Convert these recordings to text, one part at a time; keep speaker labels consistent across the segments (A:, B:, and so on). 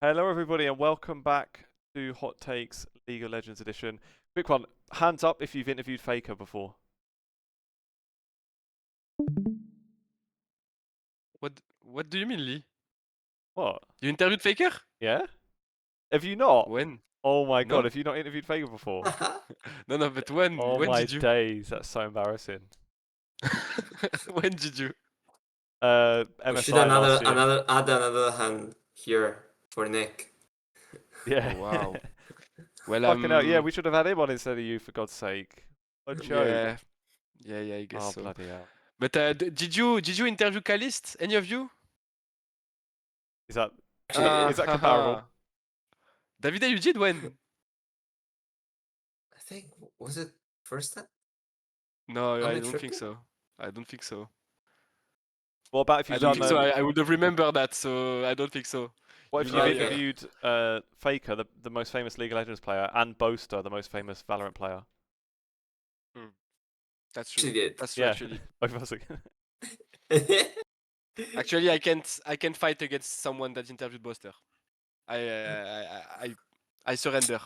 A: Hello, everybody, and welcome back to Hot Takes League of Legends Edition. Quick one, hands up if you've interviewed FAKER before.
B: What do you mean, Lee?
A: What?
B: You interviewed Faker?
A: Yeah? Have you not?
B: When?
A: Oh my god,
B: No?
A: have you not interviewed FAKER before?
B: No, but when?
A: Oh
B: When
A: my
B: did you?
A: days, that's so embarrassing.
B: When did you?
C: We should
A: MSI last year.
C: add another hand here for Nick.
A: Yeah.
B: Oh, wow. Well,
A: Fucking hell, yeah, we should have had him on instead of you, for God's sake. What a joke.
B: yeah, I guess
A: Oh,
B: so.
A: bloody hell.
B: But did you interview Calist? Any of you?
A: Is that
C: Actually,
A: comparable?
B: Davide, you did when?
C: I think was it first time?
B: No,
C: Am
B: I
C: I
B: don't think
C: tripping?
B: so. I don't think so.
A: What about if
B: I
A: you've
B: don't
A: done
B: think so. I would have remembered that, so I don't think so.
A: what if
B: You
A: you've
B: lie.
A: interviewed FAKER, the most famous League of Legends player, and Boaster, the most famous Valorant player?
B: That's
C: She
B: true.
C: did.
B: That's true,
A: Yeah,
B: actually.
A: both of us again.
B: Actually, I can't fight against someone that interviewed Buster. I surrender.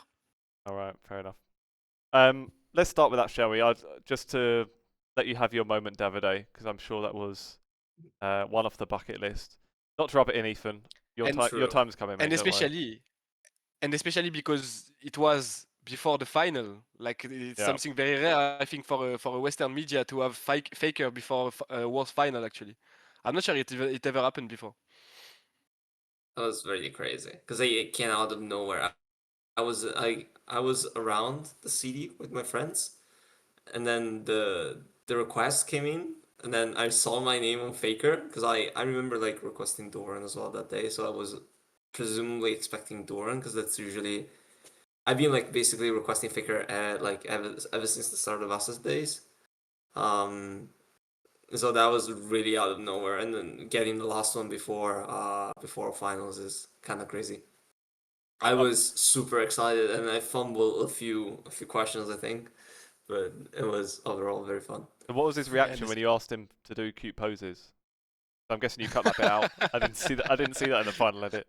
A: All right, fair enough. Let's start with that, shall we? Just to let you have your moment, Davide, because I'm sure that was one off the bucket list. Not to rub it in, Ethan. Your
C: True.
A: time's coming, mate.
B: And
A: Don't worry.
B: especially because it was before the final. Like it's
A: Yeah.
B: something very rare, I think, for a Western media to have Faker before a World Final. Actually, I'm not sure it ever happened before.
C: That was really crazy because it came out of nowhere. I was around the city with my friends, and then the request came in, and then I saw my name on Faker because I remember like requesting Doran as well that day, so I was presumably expecting Doran because that's usually I've been like basically requesting Faker like ever since the start of Assas days. Um, so that was really out of nowhere, and then getting the last one before finals is kind of crazy. I was super excited, and I fumbled a few questions, I think, but it was overall very fun.
A: So what was his
B: Yeah,
A: reaction when you asked him to do cute poses? I'm guessing you cut that bit out. I didn't see that. I didn't see that in the final edit.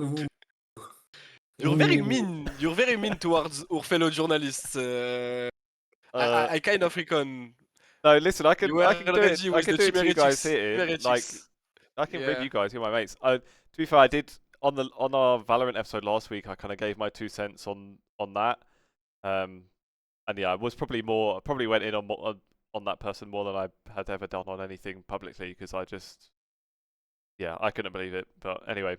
C: Ooh.
B: You're very
C: Ooh.
B: mean. You're very mean towards our fellow journalists. I kind of reckon
A: No, listen. I can
B: you were
A: do it.
B: already
A: I
B: with
A: can
B: the
A: do it to you guys
B: chimeretics.
A: here. Like I can rib
B: Yeah.
A: you guys. You're my mates. To be fair, I did on our Valorant episode last week. I kind of gave my 2 cents on that. And yeah, I was probably went in on that person more than I had ever done on anything publicly because I couldn't believe it. But anyway,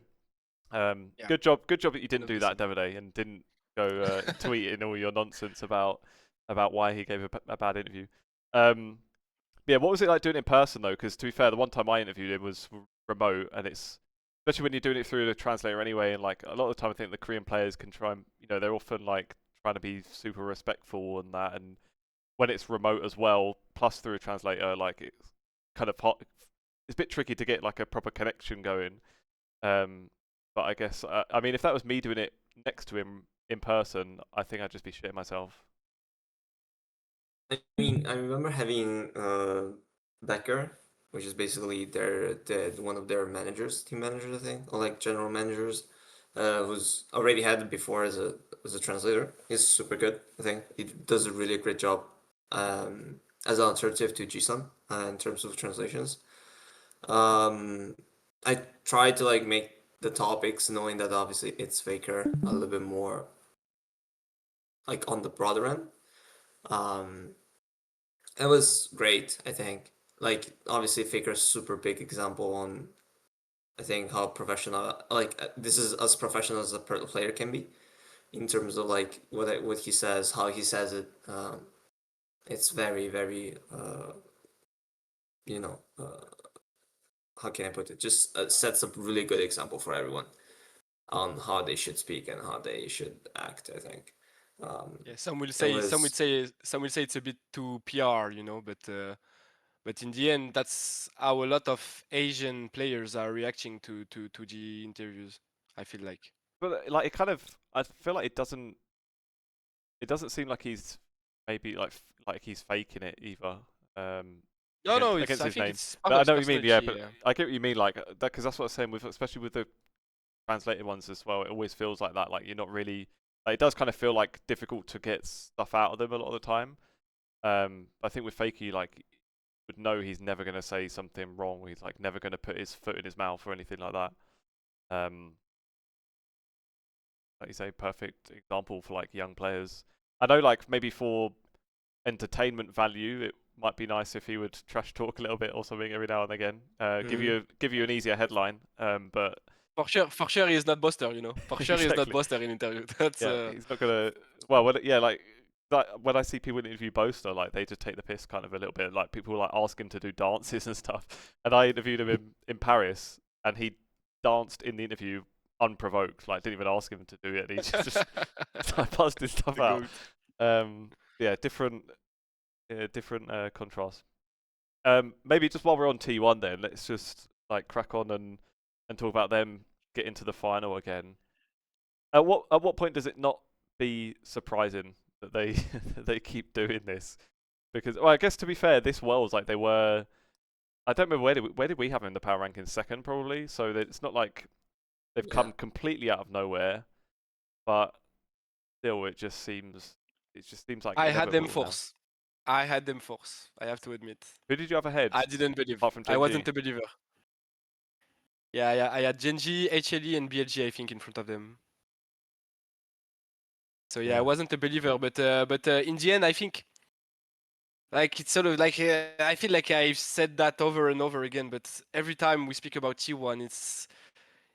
B: Yeah.
A: good job that you didn't do that,
B: Noticeable.
A: Davide, and didn't go tweeting all your nonsense about why he gave a bad interview. Yeah, what was it like doing it in person though? Because to be fair, the one time I interviewed him was remote, and it's especially when you're doing it through the translator anyway. And like a lot of the time, I think the Korean players can try and they're often like trying to be super respectful and that. And when it's remote as well, plus through a translator, like it's kind of hot. It's a bit tricky to get like a proper connection going. But I guess I mean, if that was me doing it next to him in person, I think I'd just be shitting myself.
C: I mean, I remember having Becker, which is basically one of their managers, team managers, I think, or like general managers, who's already had it before as a translator. He's super good, I think. He does a really great job as an alternative to Jisun in terms of translations. I tried to like make the topics, knowing that obviously it's Faker, a little bit more like on the broader end. Um, it was great, I think. Like obviously Faker's super big example on I think how professional like this is as professional as a player can be in terms of like what he says, how he says it. It's very very you know how can I put it? Just sets a really good example for everyone on how they should speak and how they should act. I think.
B: Yeah, some will
C: It
B: say
C: was
B: it's a bit too PR, but in the end, that's how a lot of Asian players are reacting to the interviews. I feel like.
A: But like I feel like it doesn't seem like he's maybe like he's faking it either.
B: No, no,
A: Against
B: I
A: his
B: think
A: name.
B: it's part
A: But
B: of
A: I
B: his
A: know what you mean, yeah.
B: personality.
A: But
B: Yeah.
A: I get what you mean, like that, because that's what I was saying with especially with translated ones as well, it always feels like that. Like you're not really. Like, it does kind of feel like difficult to get stuff out of them a lot of the time. I think with Fakey, like, would know he's never going to say something wrong. He's like never going to put his foot in his mouth or anything like that. Like you say, perfect example for like young players. I know, like maybe for entertainment value, it might be nice if he would trash talk a little bit or something every now and again. Give you an easier headline. But
B: For sure, he is not Buster. For sure, he is not
A: exactly.
B: Buster in interview. That's
A: Yeah, he's not gonna. Well, like that, when I see people interview Boaster, like they just take the piss kind of a little bit. Like people like ask him to do dances and stuff. And I interviewed him in Paris, and he danced in the interview unprovoked. Like didn't even ask him to do it. And he just buzzed his stuff out. Yeah, different contrast. Maybe just while we're on T1, then let's just like crack on and talk about them get into the final again. At what point does it not be surprising that they they keep doing this? Because well, I guess to be fair, this Worlds like they were. I don't remember where did we have them in the power rankings? Second probably. So it's not like they've come completely out of nowhere, but still, it just seems like
B: I had them
A: inevitable now.
B: fourth. I had them fourth. I have to admit.
A: Who did you have ahead?
B: I didn't believe.
A: Apart from
B: I
A: Gen.G?
B: wasn't a believer. Yeah. I had Gen.G, HLE, and BLG, I think, in front of them. So yeah, I wasn't a believer, but in the end, I think like it's sort of like I feel like I've said that over and over again. But every time we speak about T1, it's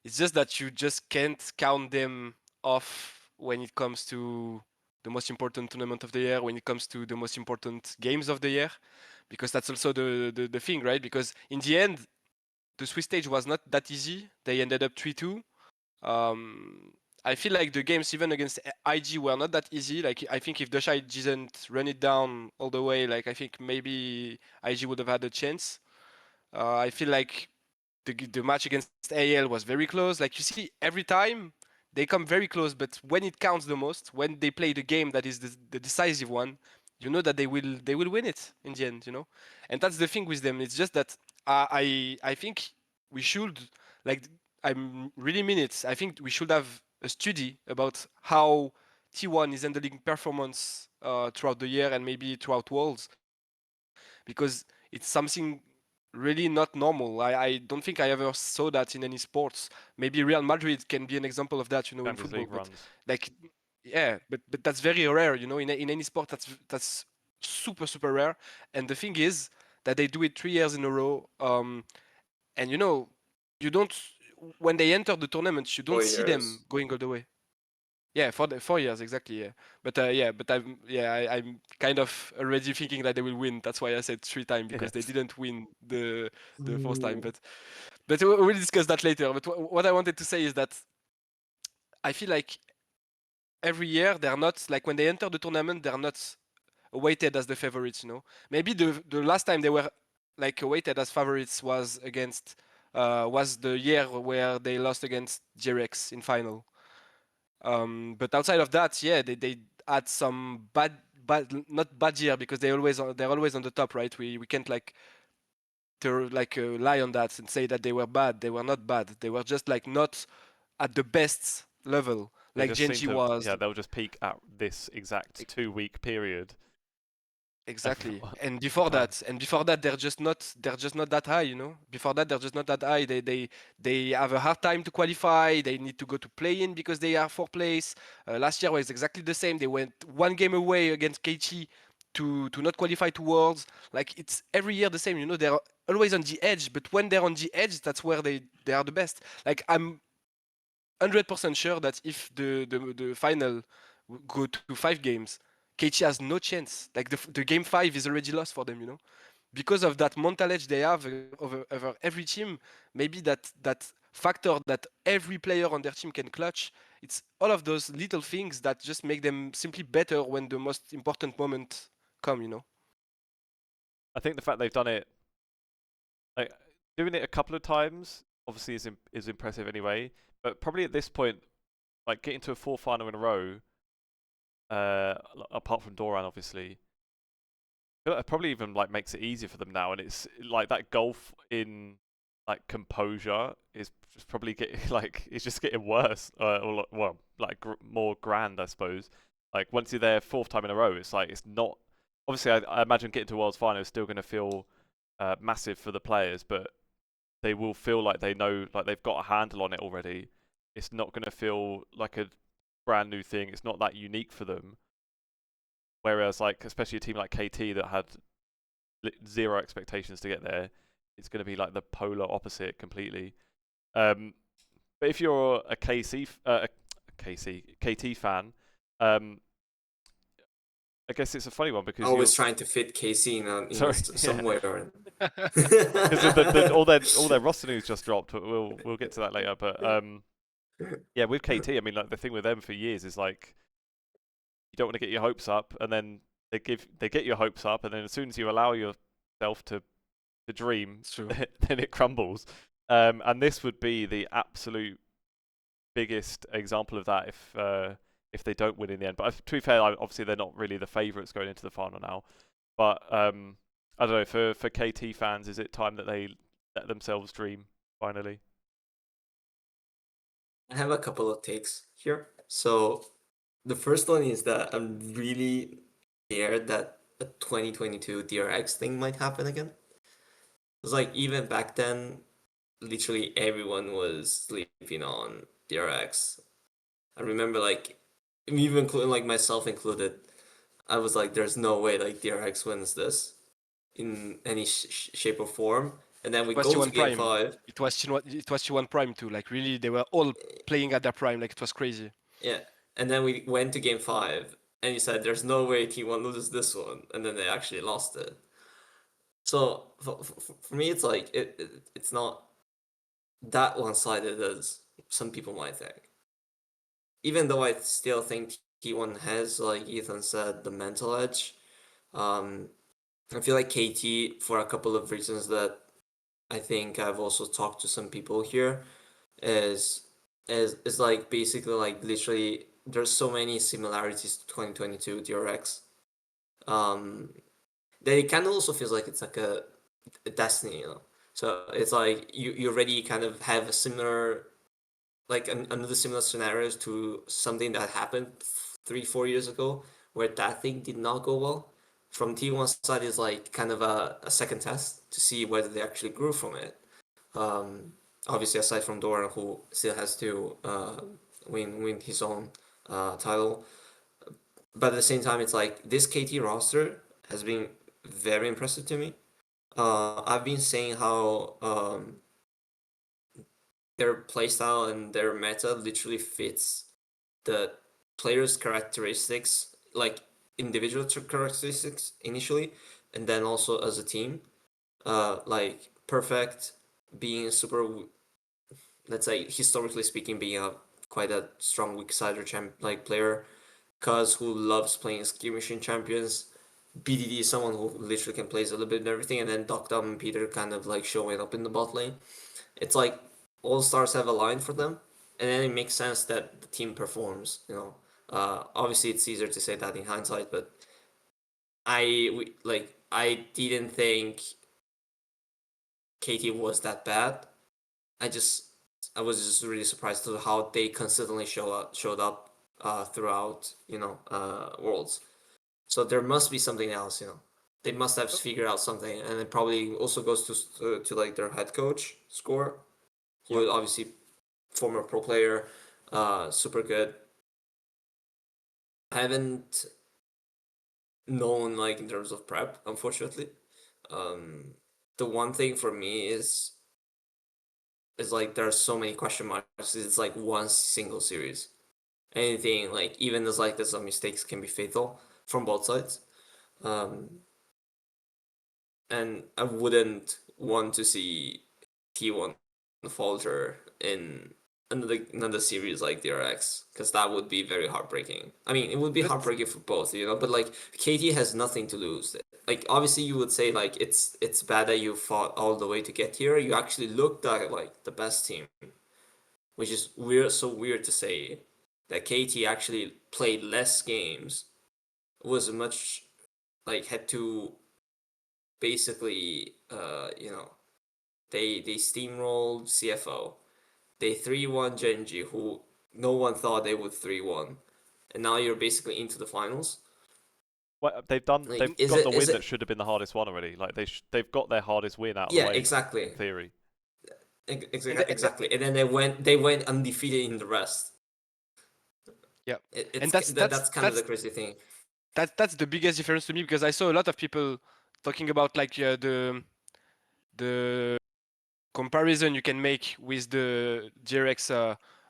B: just that you just can't count them off when it comes to the most important tournament of the year, when it comes to the most important games of the year, because that's also the thing, right? Because in the end, the Swiss stage was not that easy. They ended up 3-2. I feel like the games even against IG were not that easy. Like I think if Deshai didn't run it down all the way, like I think maybe IG would have had a chance. I feel like the match against AL was very close. Like you see, every time they come very close, but when it counts the most, when they play the game that is the decisive one, you know that they will win it in the end. And that's the thing with them. It's just that I think we should like I really mean it. I think we should have a study about how T1 is handling performance throughout the year and maybe throughout Worlds, because it's something really not normal. I don't think I ever saw that in any sports. Maybe Real Madrid can be an example of that, in
A: Champions
B: football.
A: League
B: But
A: runs.
B: like, yeah, but that's very rare, in any sport. That's super rare. And the thing is that they do it 3 years in a row. And you don't when they enter the tournament, you don't
C: 4
B: see them
C: years.
B: going all the way. Yeah, for the 4 years exactly. Yeah, but I'm kind of already thinking that they will win. That's why I said 3 times, because they didn't win the first time. But we'll discuss that later. But what I wanted to say is that I feel like every year they're not like when they enter the tournament they're not weighted as the favorites. Maybe the last time they were like weighted as favorites was the year where they lost against J-Rex in final. But outside of that, yeah, they had some bad not bad year, because they're always on the top, right? We can't like lie on that and say that they were bad. They were not bad. They were just like not at the best level,
A: They
B: like
A: just seem
B: Gen.G
A: to,
B: was.
A: yeah, they'll just peak at this exact 2-week period.
B: Exactly.
A: all
B: And
A: the
B: before
A: time.
B: that, they're just not that high. Before that, they're just not that high. They have a hard time to qualify. They need to go to play-in because they are fourth place. Last year was exactly the same. They went one game away against KT to not qualify to Worlds. Like it's every year the same. They're always on the edge, but when they're on the edge, that's where they are the best. Like I'm 100% sure that if the final go to 5 games, KT has no chance. Like the game 5 is already lost for them, because of that mental edge they have over every team. Maybe that factor that every player on their team can clutch. It's all of those little things that just make them simply better when the most important moment come.
A: I think the fact they've done it, like doing it a couple of times, obviously is impressive anyway. But probably at this point, like getting to a 4th final in a row, apart from Doran, obviously, it probably even like makes it easier for them now. And it's like that gulf in like composure is probably getting like it's just getting worse, or well, like more grand, I suppose. Like once you're there 4th time in a row, it's like it's not. Obviously, I imagine getting to Worlds Final is still going to feel massive for the players, but they will feel like they know, like they've got a handle on it already. It's not going to feel like a brand new thing. It's not that unique for them. Whereas, like, especially a team like KT that had zero expectations to get there, it's going to be like the polar opposite completely. But if you're a KT fan, I guess it's a funny one because
C: Always trying to fit KC in somewhere.
A: Because all their roster news just dropped. We'll get to that later. But yeah, with KT, I mean, like the thing with them for years is like you don't want to get your hopes up, and then they get your hopes up, and then as soon as you allow yourself to dream, then it crumbles. And this would be the absolute biggest example of that if they don't win in the end. But to be fair, obviously they're not really the favourites going into the final now. But I don't know, for KT fans, is it time that they let themselves dream finally?
C: I have a couple of takes here. So the first one is that I'm really scared that a 2022 DRX thing might happen again. It's like even back then, literally everyone was sleeping on DRX. I remember like even including like myself included, I was like, there's no way like DRX wins this in any shape or form. And then we go to Game 5.
B: It was T1 Prime too. Like really, they were all playing at their prime. Like it was crazy.
C: Yeah, and then we went to Game 5, and you said there's no way T1 loses this one, and then they actually lost it. So for me, it's like it's not that one-sided as some people might think. Even though I still think T1 has, like Ethan said, the mental edge. I feel like KT, for a couple of reasons that I think I've also talked to some people here, is like basically like literally there's so many similarities to 2022 DRX. That it kind of also feels like it's like a destiny, you know. So it's like you already kind of have a similar, like another similar scenarios to something that happened 3-4 years ago where that thing did not go well. From T1 side is like kind of a second test to see whether they actually grew from it. Obviously, aside from Doran, who still has to win his own title, but at the same time, it's like this KT roster has been very impressive to me. I've been saying how their playstyle and their meta literally fits the players' characteristics, like individual characteristics initially, and then also as a team. Like Perfect being super, let's say historically speaking, being a quite a strong weak sider like player. Cuz who loves playing skirmishing champions. BDD is someone who literally can play a little bit and everything, and then Docdom and Peter kind of like showing up in the bot lane. It's like all stars have aligned for them, and then it makes sense that the team performs. You know, obviously it's easier to say that in hindsight, but I didn't think KT was that bad. I was just really surprised to how they consistently showed up throughout Worlds. So there must be something else, you know. They must have figured out something, and it probably also goes to like their head coach Score, who is obviously former pro player, super good. I haven't known like in terms of prep, unfortunately. The one thing for me is like there are so many question marks. It's like one single series. Anything like even as like some mistakes can be fatal from both sides. And I wouldn't want to see T1 falter in another series like DRX, because that would be very heartbreaking. I mean, it would be heartbreaking for both, you know. But like KT has nothing to lose. Like obviously, you would say like it's bad that you fought all the way to get here. You actually looked like the best team, which is weird. So weird to say that KT actually played less games, was much like had to basically They steamrolled CFO. They 3-1 Gen.G, who no one thought they would 3-1, and now you're basically into the finals.
A: Well, they've got the win that should have been the hardest one already. Like they've got their hardest win out of the way.
C: Exactly.
A: In theory.
C: Exactly. And then they went undefeated in the rest.
B: Yeah.
C: That's kind of the crazy thing.
B: That's the biggest difference to me, because I saw a lot of people talking about like the comparison you can make with the GRX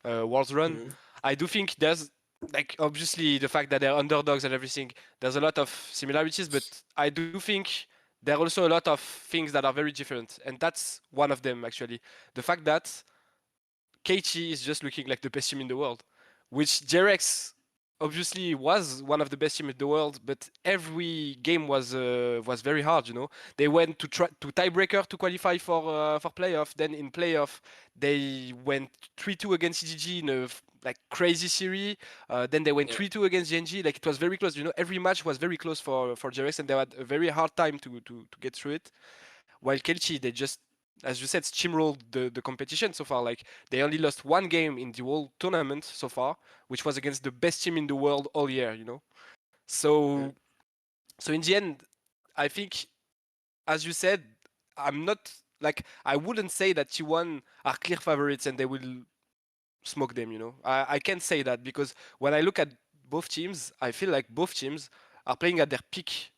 B: Worlds run.
C: Mhm.
B: I do think there's, like, obviously the fact that they're underdogs and everything, there's a lot of similarities, but I do think there are also a lot of things that are very different, and that's one of them actually. The fact that KT is just looking like the best team in the world, which GRX obviously was one of the best teams in the world, but every game was very hard. You know, they went to tiebreaker to qualify for playoff. Then in playoff, they went 3-2 against CGG in a like crazy series. Then they went 3-2 against Gen.G. Like, it was very close. You know, every match was very close for GRX, and they had a very hard time to get through it. While Kelchi, they just, as you said, steamrolled the competition so far. Like, they only lost one game in the whole tournament so far, which was against the best team in the world all year, you know? So, so in the end, I think, as you said, I'm not, like, I wouldn't say that T1 are clear favorites and they will smoke them, you know? I can't say that, because when I look at both teams, I feel like both teams are playing at their peak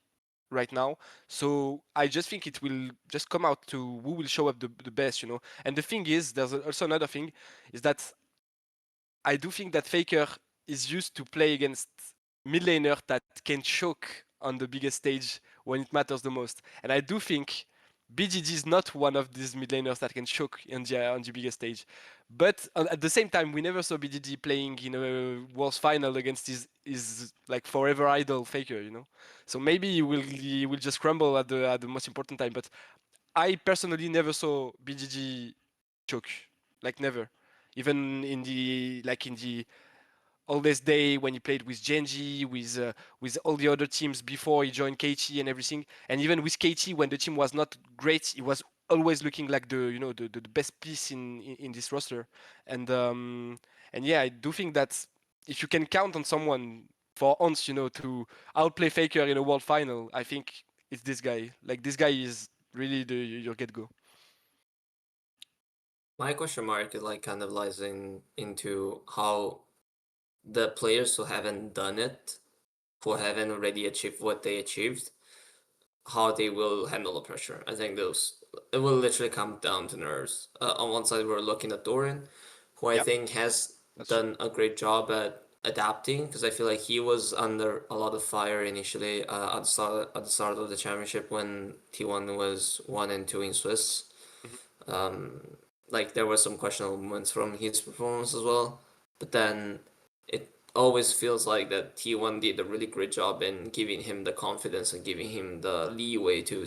B: right now. So I just think it will just come out to who will show up the best, you know. And the thing is, there's also another thing, is that I do think that Faker is used to play against mid laner that can choke on the biggest stage when it matters the most. And I do think BGG is not one of these mid laners that can choke on the biggest stage. But at the same time, we never saw BGG playing in a Worlds final against his like forever idol Faker, you know. So maybe he will just crumble at the most important time. But I personally never saw BGG choke, like never. Even in the oldest day when he played with Gen.G, with all the other teams before he joined KT and everything, and even with KT when the team was not great, he was always looking like the best piece in this roster. And yeah, I do think that if you can count on someone for once, you know, to outplay Faker in a world final, I think it's this guy. Like, this guy is really your get go.
C: My question mark is like kind of lies into how the players who haven't done it, who haven't already achieved what they achieved, how they will handle the pressure. I think it will literally come down to nerves. On one side, we're looking at Doran, who I think has done a great job at adapting, because I feel like he was under a lot of fire initially at the start of the championship when T1 was 1 and 2 in Swiss. Like, there were some questionable moments from his performance as well, but then it always feels like that T1 did a really great job in giving him the confidence and giving him the leeway to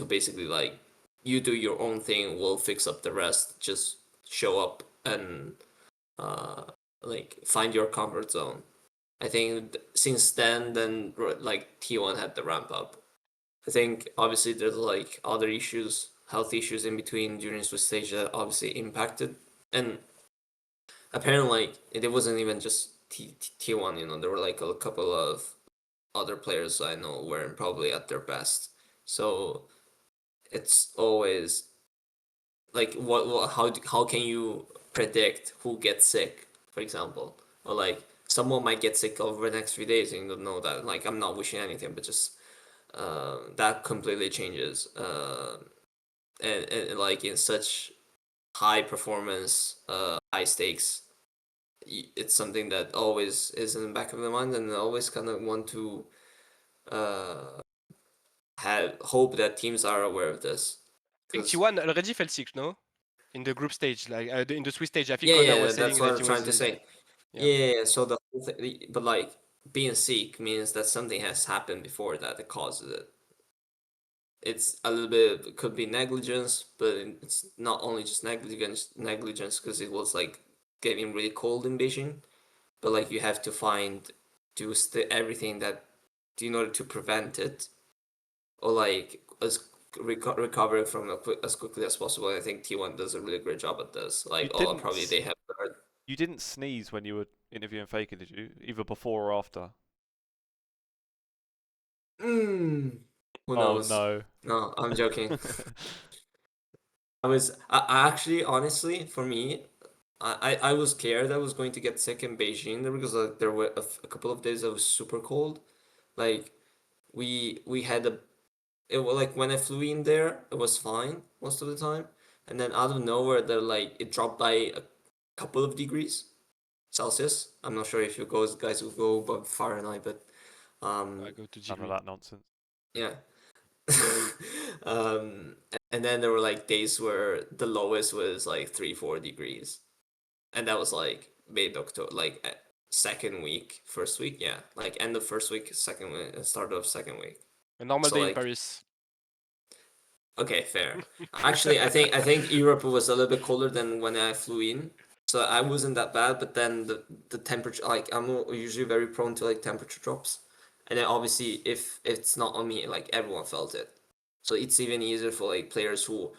C: basically, like, you do your own thing, we'll fix up the rest, just show up and like find your comfort zone. I think since then like T1 had the ramp up. I think obviously there's like other issues, health issues in between during Swiss stage that obviously impacted, and apparently like it wasn't even just T1, you know, there were like a couple of other players I know weren't probably at their best. So it's always like how can you predict who gets sick, for example, or like someone might get sick over the next few days and you don't know that. Like, I'm not wishing anything, but just that completely changes. And like in such high performance, high stakes, it's something that always is in the back of the mind, and I always kind of want to have hope that teams are aware of this.
B: I think T1 already felt sick, no? In the group stage, like in the Swiss stage, I think
C: Yeah,
B: Connor
C: yeah,
B: was saying
C: that's what
B: that
C: I'm
B: he
C: trying
B: was.
C: to say.
B: Yeah.
C: Yeah, so the whole thing, but like being sick means that something has happened before that causes it. It's a little bit, it could be negligence, but it's not only just negligence because it was like getting really cold in Beijing, but like you have to do everything that in order to prevent it, or like as recovering from it as quickly as possible. I think T1 does a really great job at this. Like, probably they have heard.
A: You didn't sneeze when you were interviewing FAKER, did you? Either before or after?
C: Who
A: Oh
C: knows?
A: no.
C: No, I'm joking. I actually, honestly, for me, I was scared I was going to get sick in Beijing there because like there were a couple of days that was super cold. Like we had it was like when I flew in there, it was fine most of the time, and then out of nowhere, it dropped by a couple of degrees Celsius. I'm not sure if you guys will go above Fahrenheit, but
B: I go to
A: None of
B: degree.
A: that nonsense.
C: yeah. um, and then there were like days where the lowest was like 3-4 degrees, and that was like mid October, like second week, first week, yeah, like end of first week, second week, start of second week.
B: A normal
C: So
B: day in
C: like,
B: Paris.
C: okay, fair. Actually, I think Europe was a little bit colder than when I flew in, so I wasn't that bad. But then the temperature, like I'm usually very prone to like temperature drops, and then obviously if it's not on me, like everyone felt it. So it's even easier for like players who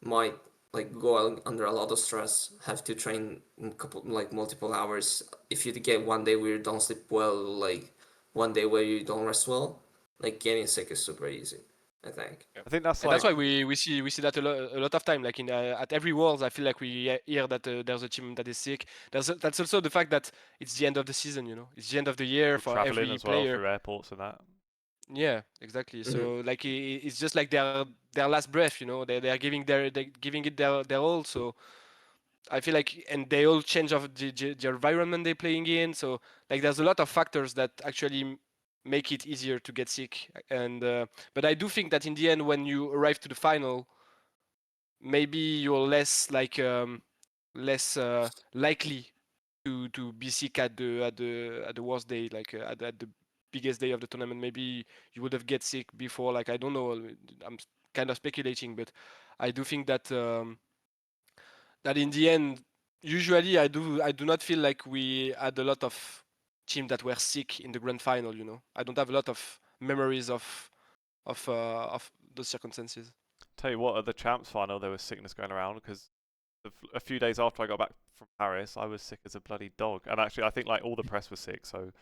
C: might like go under a lot of stress, have to train multiple hours. If you get one day where you don't sleep well, like one day where you don't rest well, like getting sick is super easy, I think.
A: I think that's
B: And
A: like
B: that's why we see that a lot of time. Like in at every Worlds, I feel like we hear that there's a team that is sick. That's also the fact that it's the end of the season. You know, it's the end of the year for
A: traveling
B: every
A: as well
B: player.
A: through airports and that.
B: Yeah, exactly.
C: Mhm.
B: So like it's just like their last breath. You know, they're giving it their all. So I feel like, and they all change of the environment they're playing in. So like there's a lot of factors that actually make it easier to get sick. And but I do think that in the end, when you arrive to the final, maybe you're less likely to be sick at the worst day, like at the biggest day of the tournament. Maybe you would have get sick before. Like I don't know. I'm kind of speculating, but I do think that that in the end, usually I do not feel like we had a lot of teams that were sick in the grand final. You know, I don't have a lot of memories of those circumstances.
A: Tell you what, at the champs final there was sickness going around because a few days after I got back from Paris, I was sick as a bloody dog. And actually, I think like all the press was sick, so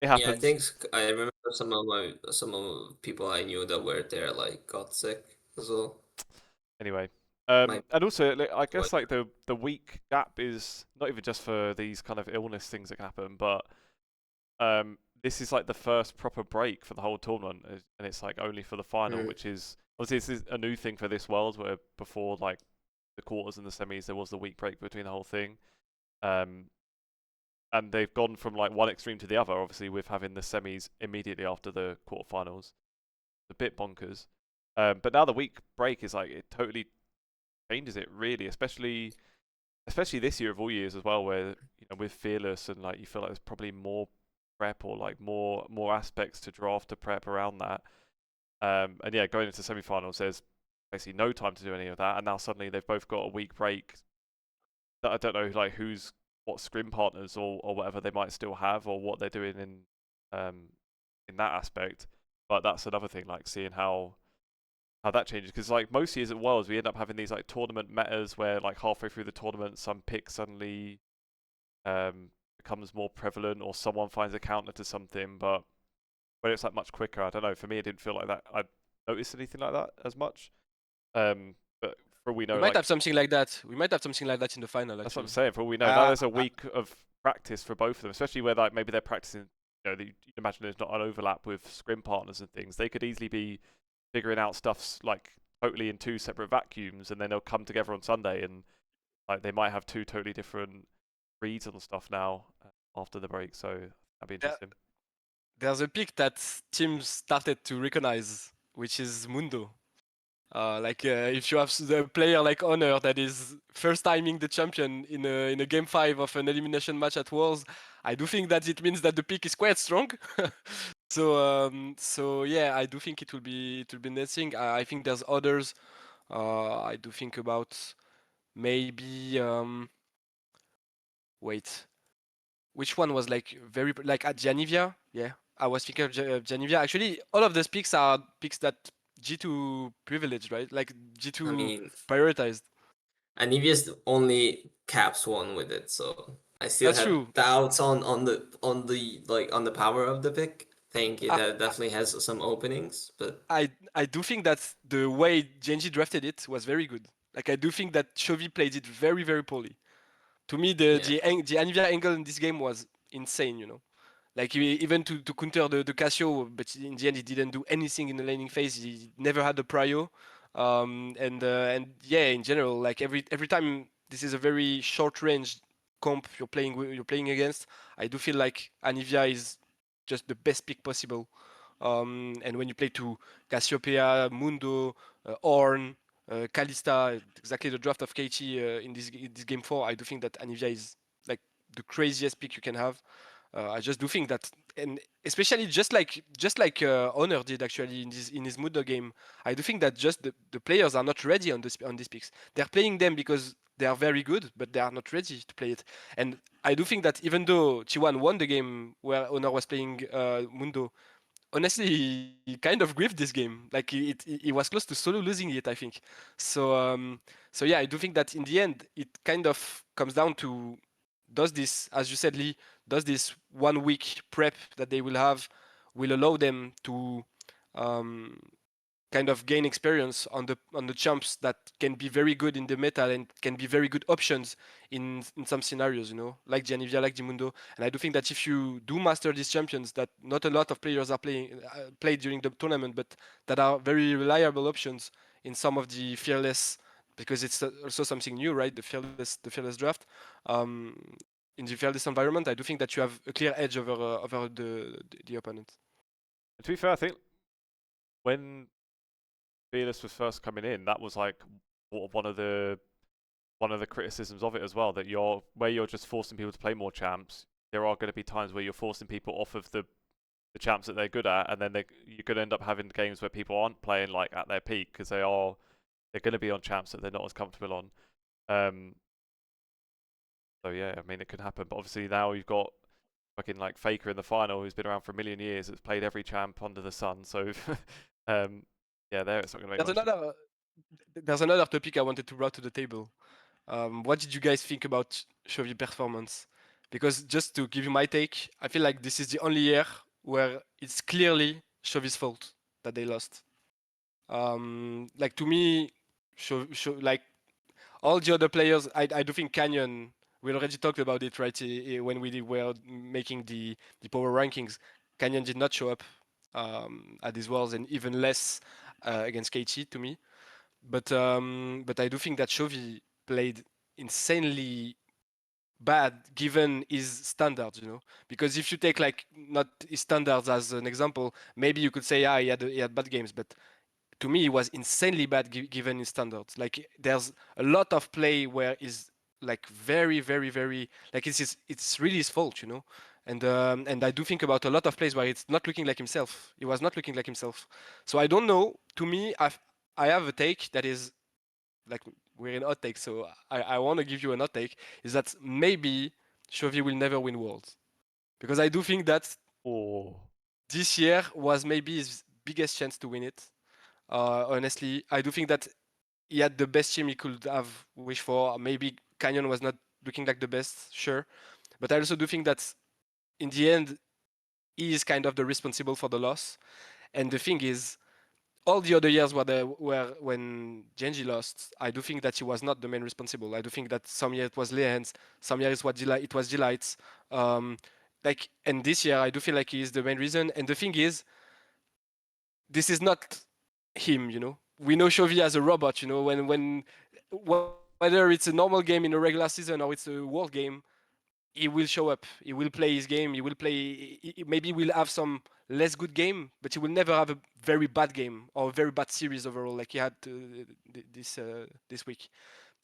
A: it
C: Yeah, I
A: happens.
C: think I remember some of the people I knew that were there like got sick as well.
A: Anyway,
C: My
A: and also like, I guess
C: what?
A: like the week gap is not even just for these kind of illness things that happen, but this is like the first proper break for the whole tournament, and it's like only for the final,
C: Mm.
A: which is obviously this is a new thing for this world, where before like the quarters and the semis there was the week break between the whole thing. And they've gone from like one extreme to the other, obviously with having the semis immediately after the quarterfinals. A bit bonkers. But now the week break is like it totally changes it really, especially this year of all years as well, where you know with Fearless and like you feel like there's probably more prep or like more aspects to draft to prep around that. And yeah, going into semi-finals, there's basically no time to do any of that, and now suddenly they've both got a week break. That I don't know like what scrim partners or whatever they might still have or what they're doing in that aspect. But that's another thing, like seeing how that changes, because like most years at Worlds we end up having these like tournament metas where like halfway through the tournament some pick suddenly becomes more prevalent or someone finds a counter to something, but when it's like much quicker, I don't know, for me it didn't feel like that I noticed anything like that as much. But for all we know,
B: We might
A: like
B: have something like that. We might have something like that in the final,
A: that's what I'm
B: actually.
A: saying. For all we know, now there's a week of practice for both of them, especially where like maybe they're practicing. You know, you imagine there's not an overlap with scrim partners and things. They could easily be figuring out stuffs like totally in two separate vacuums, and then they'll come together on Sunday, and like they might have two totally different reads on stuff now after the break. So that'd be interesting.
B: There's a pick that teams started to recognize, which is Mundo. If you have the player like Honor that is first timing the champion in a game 5 of an elimination match at Worlds, I do think that it means that the pick is quite strong. So yeah, I do think it will be interesting. I think there's others. I do think about maybe wait, which one was like very like at Janivia? Yeah, I was thinking of Janivia. Actually, all of those picks are picks that G2 privileged, right? Like G2
C: I mean,
B: prioritized.
C: Anivia's only caps one with it, so I still
B: That's
C: have
B: true.
C: doubts on the power of the pick. Think it
B: I,
C: definitely has some openings, but
B: I do think that the way Gen.G drafted it was very good. Like I do think that Chovy played it very very poorly. To me,
C: yeah.
B: the Anivia angle in this game was insane. You know, like even to counter the Casio, but in the end he didn't do anything in the laning phase. He never had the prio, and yeah, in general, like every time this is a very short range comp you're playing against. I do feel like Anivia is just the best pick possible. And when you play to Cassiopeia, Mundo, Ornn, Kalista, exactly the draft of KT in this game 4, I do think that Anivia is like the craziest pick you can have. I just do think that, and especially just like Honor did actually in his Mundo game, I do think that just the players are not ready on these picks. They're playing them because they are very good, but they are not ready to play it. And I do think that even though T1 won the game where Honor was playing Mundo, honestly, he kind of griefed this game. Like he was close to solo losing it, I think. So yeah, I do think that in the end, it kind of comes down to does this, as you said, Lee, does this 1 week prep that they will have will allow them to um, kind of gain experience on the champs that can be very good in the meta and can be very good options in some scenarios, you know, like Gianivia, like Dimundo. And I do think that if you do master these champions that not a lot of players are played during the tournament, but that are very reliable options in some of the fearless, because it's also something new, right? The fearless draft. Um, in the fearless environment, I do think that you have a clear edge over the opponent.
A: To be fair, I think when Fearless was first coming in, that was like one of the criticisms of it as well, that you're just forcing people to play more champs. There are going to be times where you're forcing people off of the champs that they're good at, and then you're going to end up having games where people aren't playing like at their peak because they're going to be on champs that they're not as comfortable on. So yeah, I mean it could happen, but obviously now you've got fucking like Faker in the final, who's been around for a million years, that's played every champ under the sun. So yeah, there it's not going to make
B: There's
A: much.
B: another topic I wanted to bring to the table. What did you guys think about Chovy performance? Because just to give you my take, I feel like this is the only year where it's clearly Chovy's fault that they lost. Like to me, like all the other players, I do think Canyon. We already talked about it, right? When were making the power rankings, Canyon did not show up at these worlds, and even less against KT to me. But I do think that Chovy played insanely bad given his standards, you know. Because if you take like not his standards as an example, maybe you could say, ah, he had bad games, but to me, he was insanely bad given his standards. Like there's a lot of play where is like very, very, very like it's really his fault, you know. And I do think about a lot of plays where it's not looking like himself. He was not looking like himself. So I don't know. To me, I have a take that is like we're in hot take, so I want to give you an hot take. Is that maybe Chovy will never win Worlds because I do think that
A: Oh,
B: this year was maybe his biggest chance to win it. Honestly, I do think that he had the best team he could have wished for. Maybe Canyon was not looking like the best, sure, but I also do think that in the end, he is kind of the responsible for the loss. And the thing is, all the other years were when Gen.G lost, I do think that he was not the main responsible. I do think that some years it was Lehens, some years it was Delights. And this year I do feel like he is the main reason. And the thing is, this is not him, you know. We know Chovy as a robot, you know, whether it's a normal game in a regular season or it's a world game, he will show up. He will play his game. He will play. Maybe we'll have some less good game, but he will never have a very bad game or a very bad series overall, like he had this week.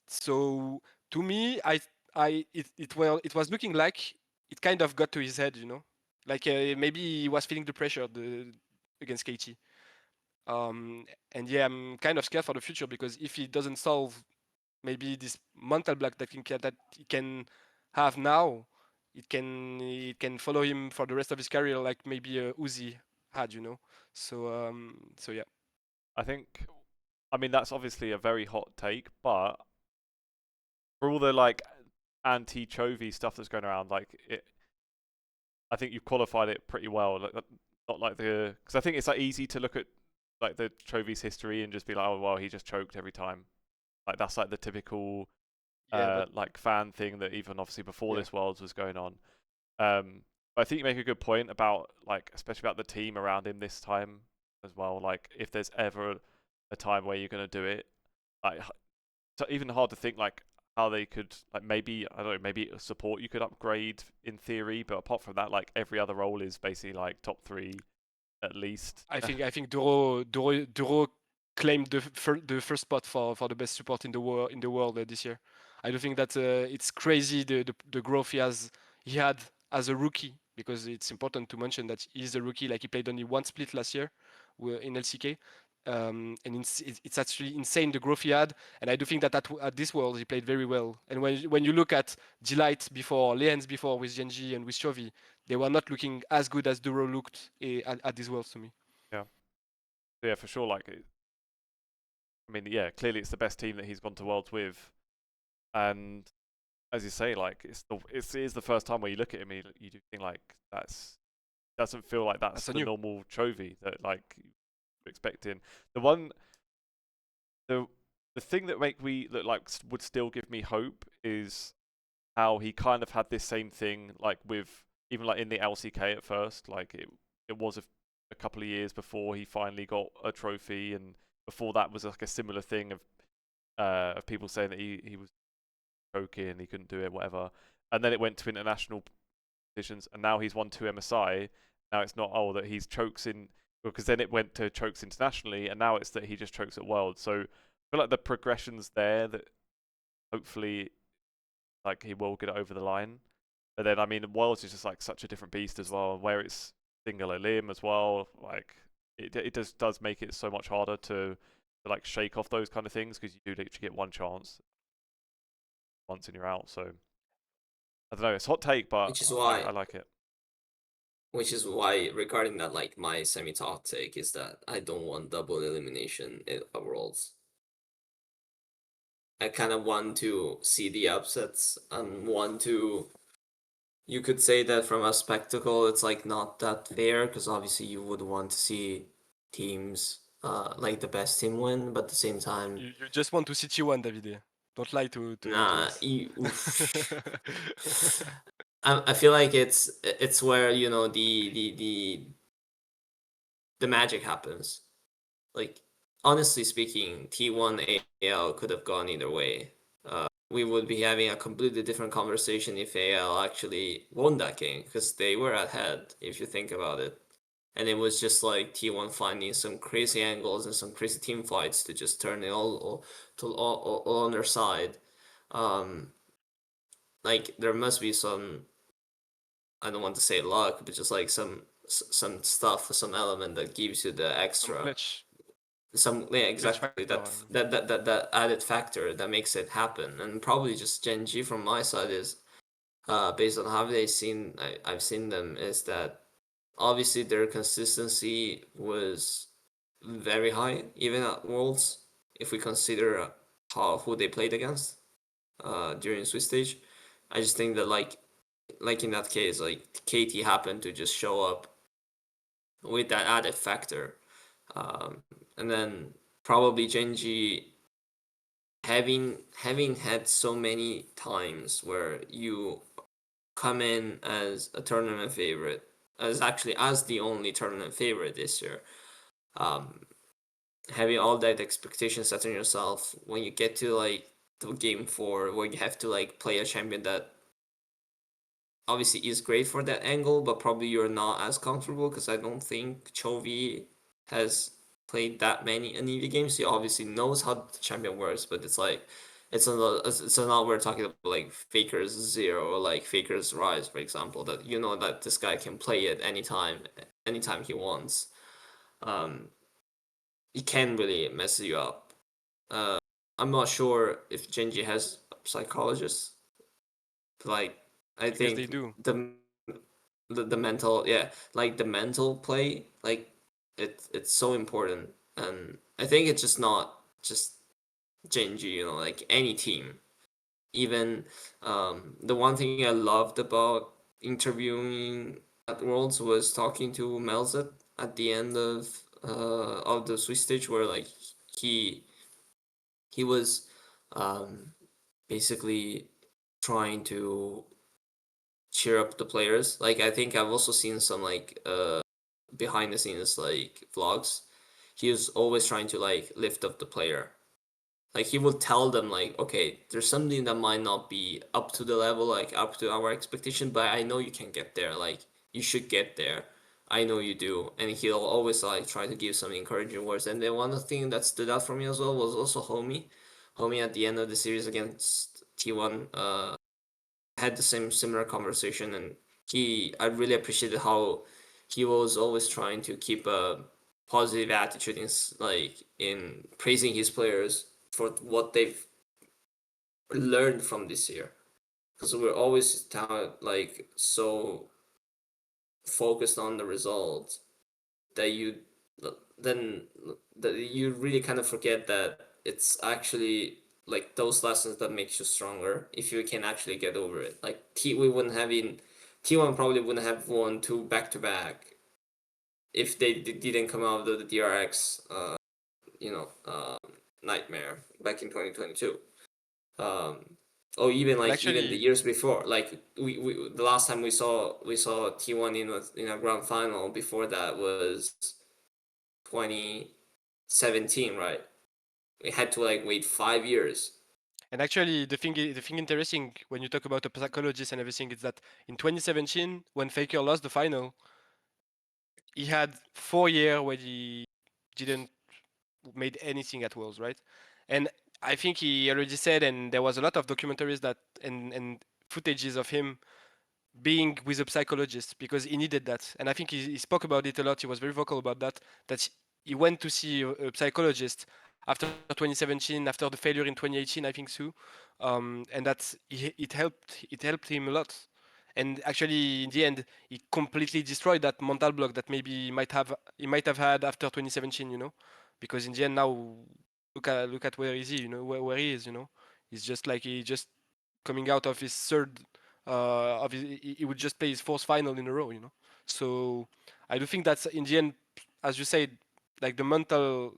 B: So to me, it was looking like it kind of got to his head, you know, like maybe he was feeling the pressure against KT. And yeah, I'm kind of scared for the future because if he doesn't solve maybe this mental block that he can have now, it can follow him for the rest of his career, like maybe Uzi had, you know. So yeah.
A: I think, I mean, that's obviously a very hot take, but for all the like anti-Chovy stuff that's going around, like I think you've qualified it pretty well. Like, not like because I think it's like easy to look at like the Chovy's history and just be like, oh well, he just choked every time. Like that's like the typical
B: Yeah, but
A: like fan thing that even obviously before
B: yeah.
A: this Worlds was going on. But I think you make a good point about like especially about the team around him this time as well. Like if there's ever a time where you're gonna do it, like so even hard to think like how they could like maybe I don't know maybe support you could upgrade in theory, but apart from that, like every other role is basically like top 3 at least.
B: I think Duro claimed the first spot for the best support in the world this year. I do think that it's crazy the growth he had as a rookie, because it's important to mention that he's a rookie. Like he played only one split last year in LCK. And it's actually insane the growth he had, and I do think that at this world he played very well. And when you look at Delight before, Lens before with Gen.G and with Chovy, they were not looking as good as Duro looked at these worlds to me.
A: Yeah, for sure. Like, I mean, yeah, clearly it's the best team that he's gone to Worlds with, and as you say, like it is the first time where you look at him, you do think like doesn't feel like that's the normal Chovy that like you're expecting. The thing that would still give me hope is how he kind of had this same thing like with even like in the LCK at first, like it was a couple of years before he finally got a trophy, and before that was like a similar thing of people saying that he was choking, he couldn't do it, whatever. And then it went to international positions, and now he's won 2 MSI. Now it's not that he's chokes in, because then it went to chokes internationally, and now it's that he just chokes at World. So I feel like the progression's there that hopefully like he will get it over the line. But then I mean Worlds is just like such a different beast as well, where it's single limb as well. Like it does make it so much harder to like shake off those kind of things, because you do literally get one chance once and you're out. So I don't know, it's a hot take, but
C: Which is
A: I
C: why,
A: like it.
C: regarding that, like my semi-top take is that I don't want double elimination in Worlds. I kind of want to see the upsets and want to. You could say that from a spectacle, it's like not that fair, because obviously you would want to see teams like the best team win, but at the same time,
B: You just want to see T1, Davide. Don't lie to
C: nah.
B: us.
C: I feel like it's where the magic happens. Like honestly speaking, T1 AL could have gone either way. We would be having a completely different conversation if AL actually won that game, because they were ahead if you think about it. And it was just like T1 finding some crazy angles and some crazy team fights to just turn it all on their side. Like there must be some, I don't want to say luck, but just like some stuff, some element that gives you the extra, exactly, that added factor that makes it happen. And probably just Gen.G from my side is based on how I've seen them, is that obviously their consistency was very high even at Worlds, if we consider who they played against during Swiss stage. I just think that like in that case, like KT happened to just show up with that added factor. And then probably Gen.G having had so many times where you come in as a tournament favorite, as the only tournament favorite this year, having all that expectation set on yourself, when you get to like the game 4 where you have to like play a champion that obviously is great for that angle, but probably you're not as comfortable, because I don't think Chovy has played that many Anivia games. He obviously knows how the champion works, but it's like it's not we're talking about like Faker's Zero or like Faker's Rise, for example, that you know that this guy can play it anytime he wants. He can really mess you up. I'm not sure if Gen.G has a psychologist. Like I
B: guess
C: think
B: they do.
C: the mental, yeah, like the mental play, like it's so important. And I think it's just not just Gen.G, you know, like any team. Even the one thing I loved about interviewing at Worlds was talking to Melzet at the end of the Swiss stage, where like he he was basically trying to cheer up the players. Like I think I've also seen some like behind the scenes like vlogs. He was always trying to like lift up the player. Like he would tell them like, okay, there's something that might not be up to the level, like up to our expectation, but I know you can get there. Like you should get there. I know you do. And he'll always like try to give some encouraging words. And then one thing that stood out for me as well was also Homie. Homie at the end of the series against T1 had the same similar conversation, and I really appreciated how he was always trying to keep a positive attitude in praising his players for what they've learned from this year, because we're always like so focused on the results that then that you really kind of forget that it's actually like those lessons that makes you stronger if you can actually get over it. Like we wouldn't have in T1 probably wouldn't have won 2 back to back if they didn't come out of the DRX nightmare back in 2022. Or even
B: And
C: even the
B: actually,
C: years before, like we the last time we saw T1 in a grand final before that was 2017, right? We had to like wait 5 years.
B: the thing interesting when you talk about a psychologist and everything is that in 2017, when Faker lost the final, he had 4 years where he didn't made anything at Worlds, right? And I think he already said, and there was a lot of documentaries that and footages of him being with a psychologist because he needed that. And I think he spoke about it a lot. He was very vocal about that. That he went to see a psychologist after 2017, after the failure in 2018, I think so, and that it helped him a lot. And actually, in the end, he completely destroyed that mental block that maybe he might have had after 2017. Because in the end now, look at where is he? Where he is. He's just like he just coming out of his third he would just play his fourth final in a row. So I do think that's in the end, as you said, like the mental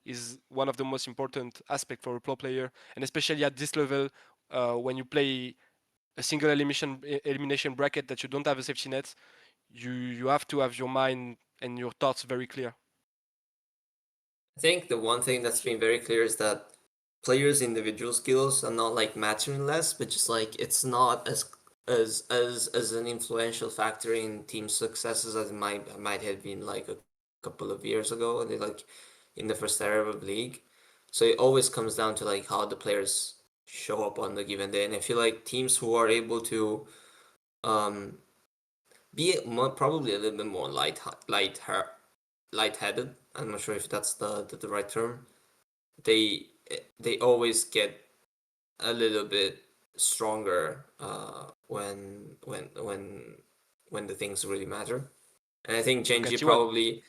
B: is one of the most important aspect for a pro player, and especially at this level, when you play a single elimination bracket that you don't have a safety net, you have to have your mind and your thoughts very clear.
C: I think the one thing that's been very clear is that players' individual skills are not like mattering less, but just like it's not as an influential factor in team successes as it might have been like a couple of years ago, and like in the first era of the league. So it always comes down to like how the players show up on the given day, and I feel like teams who are able to um, be probably a little bit more lightheaded. I'm not sure if that's the right term. They they always get a little bit stronger when the things really matter. And I think
B: Look
C: Gen.G
B: at T1.
C: probably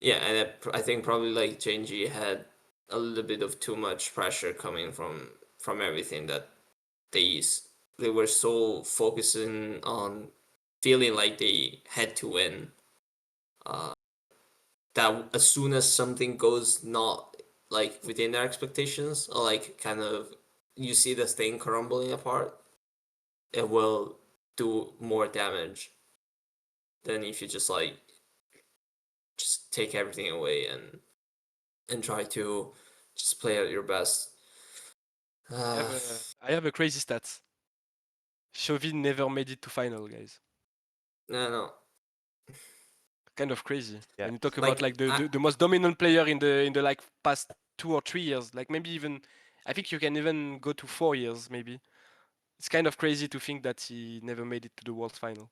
C: and I think probably like Gen.G had a little bit of too much pressure coming from everything that they they were so focusing on feeling like they had to win that as soon as something goes not like within their expectations, or like kind of you see the thing crumbling apart, it will do more damage than if you just take everything away and try to just play at your best.
B: I have a crazy stat. Chauvin never made it to final, guys.
C: No.
B: Kind of crazy
A: Yeah.
B: when you talk about
C: Like
B: like the most dominant player in the like past 2 or 3 years, like maybe even I think you can even go to 4 years maybe. It's kind of crazy to think that he never made it to the world final.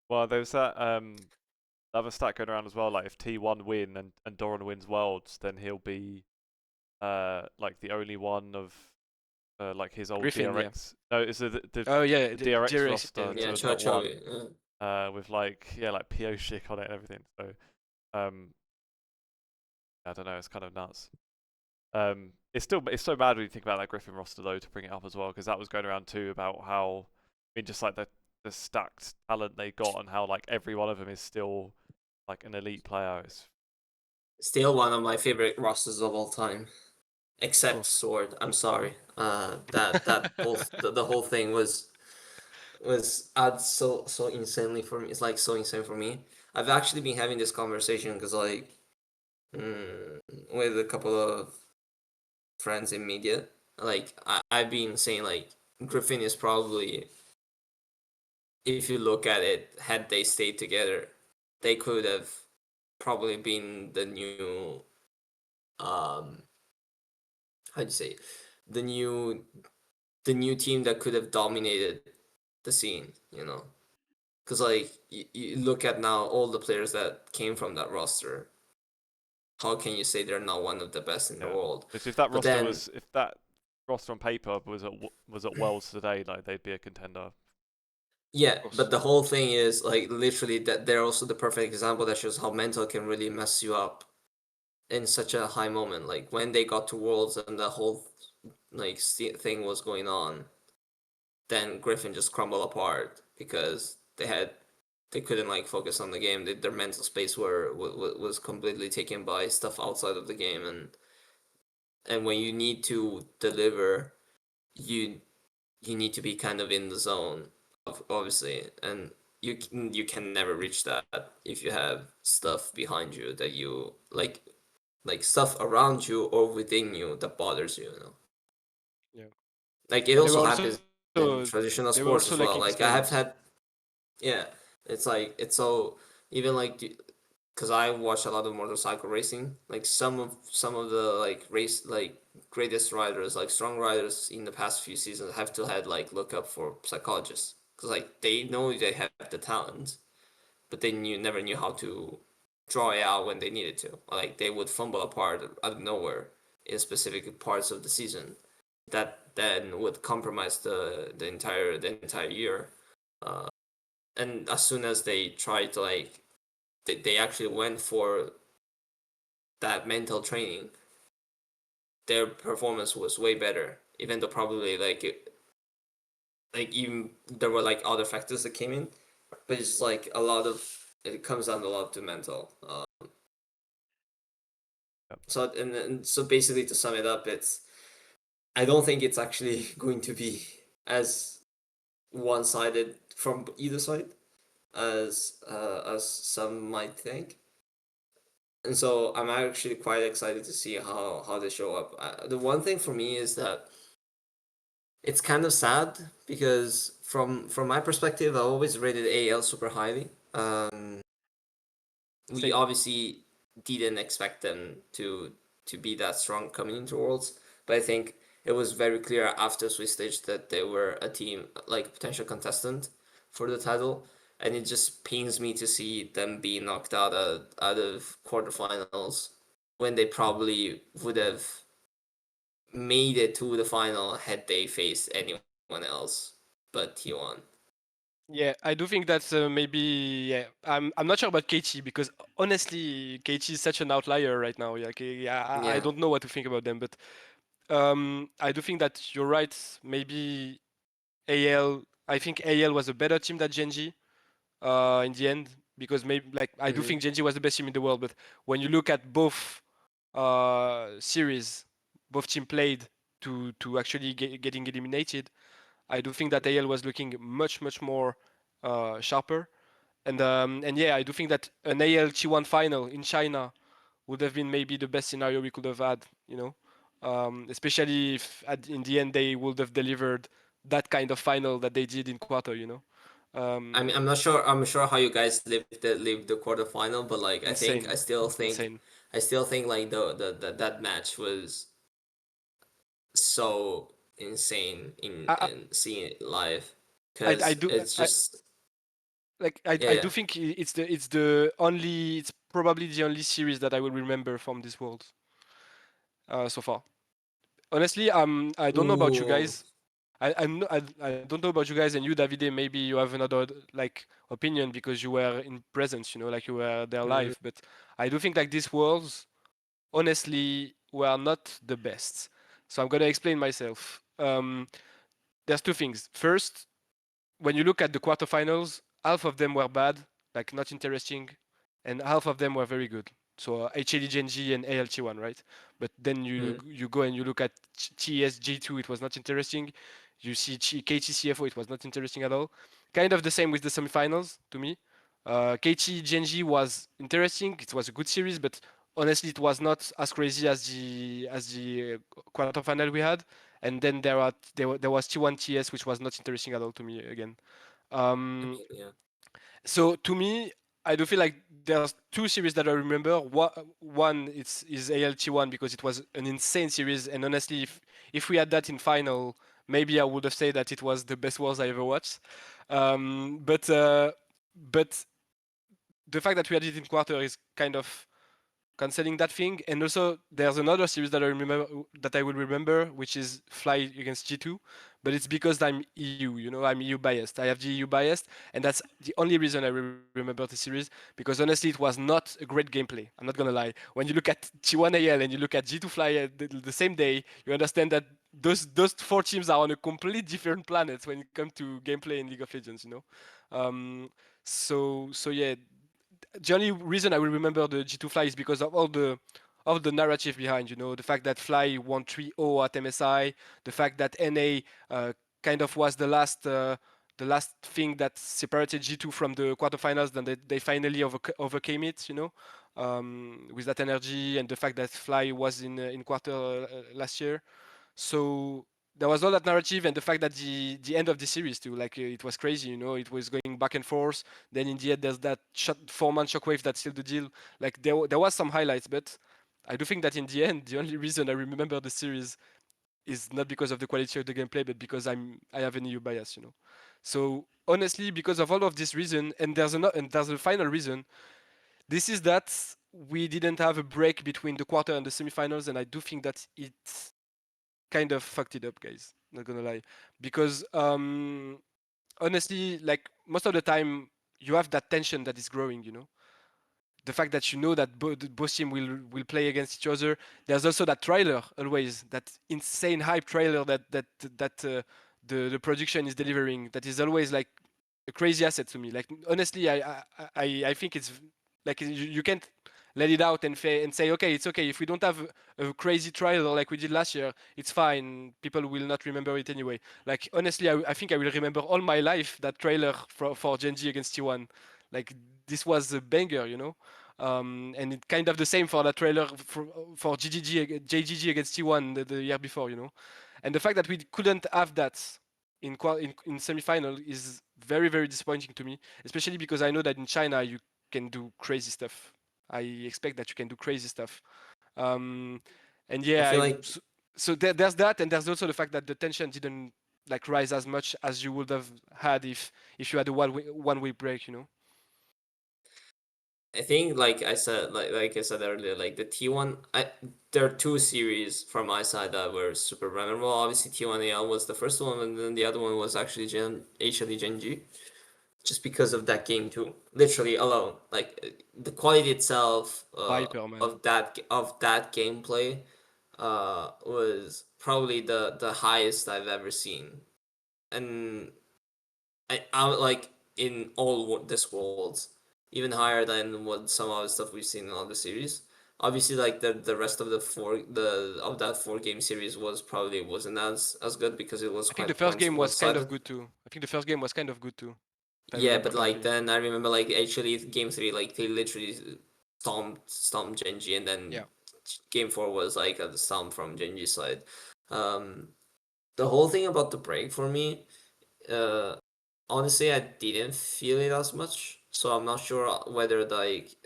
A: Well, there's that other stat going around as well. Like if T1 win and Doran wins Worlds, then he'll be like the only one of like his old
B: Griffin, yeah.
A: DRX. No, it's the
B: Oh yeah,
A: the
B: the
A: DRX
B: DRX,
A: roster
C: yeah,
A: to have
C: Cho
A: not won.
C: Cho.
A: With like like PO Chic on it and everything. So I don't know. It's kind of nuts. It's so bad when you think about that Griffin roster though, to bring it up as well, because that was going around too about how, I mean, just like the stacked talent they got and how like every one of them is still like an elite player. It's
C: Still one of my favorite rosters of all time, except
B: course.
C: Sword. I'm sorry. That whole the whole thing was so insanely for me. It's like so insane for me. I've actually been having this conversation because like with a couple of friends in media. Like I've been saying like Griffin is probably, if you look at it, had they stayed together, they could have probably been the new how do you say, the new team that could have dominated the scene, you know? Because like you look at now all the players that came from that roster. How can you say they're not one of the best in the
A: yeah.
C: world?
A: Which if that
C: But
A: roster
C: then
A: was if that roster on paper was at Worlds today, like they'd be a contender.
C: yeah,
B: Course.
C: but the whole thing is like literally that they're also the perfect example that shows how mental can really mess you up in such a high moment. Like when they got to Worlds and the whole like thing was going on, then Griffin just crumbled apart because they couldn't like focus on the game. Their mental space was completely taken by stuff outside of the game, and when you need to deliver, you you need to be kind of in the zone, obviously, and you can never reach that if you have stuff behind you that you like stuff around you or within you that bothers you. You know,
B: Yeah.
C: like it
B: And they were
C: also
B: also
C: happens in traditional
B: they were
C: sports
B: also
C: as well.
B: lacking
C: Like I have
B: experience.
C: had, yeah, it's like it's so even like because I watch a lot of motorcycle racing. Like some of the like race like greatest riders, like strong riders in the past few seasons, have to had like look up for psychologists because like they know they have the talent, but they never knew how to draw it out when they needed to. Like they would fumble apart out of nowhere in specific parts of the season that then would compromise the entire year. And as soon as they tried to like they actually went for that mental training, their performance was way better. Even though probably like even there were like other factors that came in, but it's like a lot of it comes down a lot to mental.
A: Yep.
C: So basically to sum it up, it's I don't think it's actually going to be as one sided from either side as some might think. And so I'm actually quite excited to see how they show up. The one thing for me is that it's kind of sad because from my perspective, I always rated AL super highly. We
B: Same.
C: obviously didn't expect them to be that strong coming into Worlds, but I think it was very clear after Swiss Stage that they were a team like potential contestant for the title, and it just pains me to see them be knocked out of quarterfinals when they probably would have made it to the final had they faced anyone else but T1.
B: Yeah, I do think that's maybe. Yeah, I'm not sure about KT because honestly, KT is such an outlier right now. Yeah, yeah, I
C: Yeah.
B: don't know what to think about them, but I do think that you're right. Maybe AL. I think AL was a better team than Gen.G in the end because maybe like I do
C: Mm-hmm.
B: think Gen.G was the best team in the world, but when you look at both series, both team played to actually getting eliminated, I do think that AL was looking much more sharper. And yeah, I do think that an AL T1 final in China would have been maybe the best scenario we could have had, you know, especially if in the end they would have delivered that kind of final that they did in quarter, you know.
C: I mean,
B: Um,
C: I'm not sure. I'm sure how you guys lived the quarterfinal, but like
B: insane, insane.
C: I still think like that match was so insane
B: I,
C: in seeing it live
B: I
C: because
B: do
C: it's just
B: I
C: yeah.
B: do think it's the only it's probably the only series that I will remember from this world so far. Honestly, I don't know about you
C: Ooh,
B: guys. I don't know about you guys and you, Davide. Maybe you have another like opinion because you were in presence, you know, like you were there
C: mm,
B: live. But I do think like this worlds honestly were not the best. So I'm gonna explain myself. There's two things. First, when you look at the quarterfinals, half of them were bad, like not interesting, and half of them were very good. So HLE Gen.G and ALT1, right? But then you go and you look at TES G2, it was not interesting. You see KT CFO, it was not interesting at all. Kind of the same with the semifinals to me. KT Gen.G was interesting. It was a good series, but honestly, it was not as crazy as the quarterfinal we had. And then there was T1 TS, which was not interesting at all to me again.
C: I
B: Um,
C: mean, yeah.
B: so to me, I do feel like there's two series that I remember. One is ALT1 because it was an insane series, and honestly, if we had that in final, maybe I would have said that it was the best wars I ever watched. But the fact that we had it in quarter is kind of canceling that thing. And also, there's another series that I will remember, which is Fly against G2, but it's because I'm EU. You know, I'm EU biased. I have the EU biased, and that's the only reason I remember the series. Because honestly, it was not a great gameplay. I'm not gonna lie. When you look at T1AL and you look at G2 Fly the same day, you understand that those four teams are on a completely different planet when it comes to gameplay in League of Legends. You know, so yeah, the only reason I will remember the G2 Fly is because of all the narrative behind, you know, the fact that Fly won 3-0 at MSI, the fact that NA kind of was the last thing that separated G2 from the quarterfinals, then they finally overcame it, you know, with that energy and the fact that Fly was in quarter last year. So there was all that narrative and the fact that the end of the series too, like it was crazy, you know, it was going back and forth. Then in the end, there's that 4-man shockwave that sealed the deal. Like there was some highlights, but I do think that in the end, the only reason I remember the series is not because of the quality of the gameplay, but because I have an EU bias, you know. So honestly, because of all of this reason, and there's a final reason. This is that we didn't have a break between the quarter and the semifinals, and I do think that it kind of fucked it up, guys. Not gonna lie, because honestly, like most of the time, you have that tension that is growing. You know, the fact that you know that both teams will play against each other. There's also that trailer always, that insane hype trailer that the production is delivering. That is always like a crazy asset to me. Like honestly, I think it's like you can't let it out and say okay, it's okay if we don't have a crazy trailer like we did last year. It's fine. People will not remember it anyway. Like honestly, I think I will remember all my life that trailer for Gen.G against T1. Like this was a banger, you know. And it kind of the same for that trailer for JGG against T1 the year before, you know. And the fact that we couldn't have that in semi-final is very very disappointing to me, especially because I know that in China you can do crazy stuff. I expect that you can do crazy stuff. Um, and
C: I
B: yeah,
C: feel like
B: so there's that, and there's also the fact that the tension didn't like rise as much as you would have had if you had a one week break, you know.
C: I think like I said earlier, like the T1, there are two series from my side that were super memorable. Obviously T1AL was the first one, and then the other one was actually HLE Gen.G. Just because of that game too. Literally alone. Like the quality itself
B: Viper, man.
C: of that gameplay was probably the highest I've ever seen. And I like in all this worlds, even higher than what some other stuff we've seen in other series. Obviously, like the rest of that 4 game series wasn't as good because it was
B: I think the
C: quite
B: first game
C: one
B: was kind of
C: sided.
B: good too. I think the first game was kind of good too, if I
C: Yeah,
B: remember
C: but like
B: correctly.
C: then I remember like actually game 3 like they literally stomped Gen.G, and then
B: Yeah.
C: game 4 was like a stomp from Gen.G side. Um, the whole thing about the break for me, uh, honestly, I didn't feel it as much. So I'm not sure whether like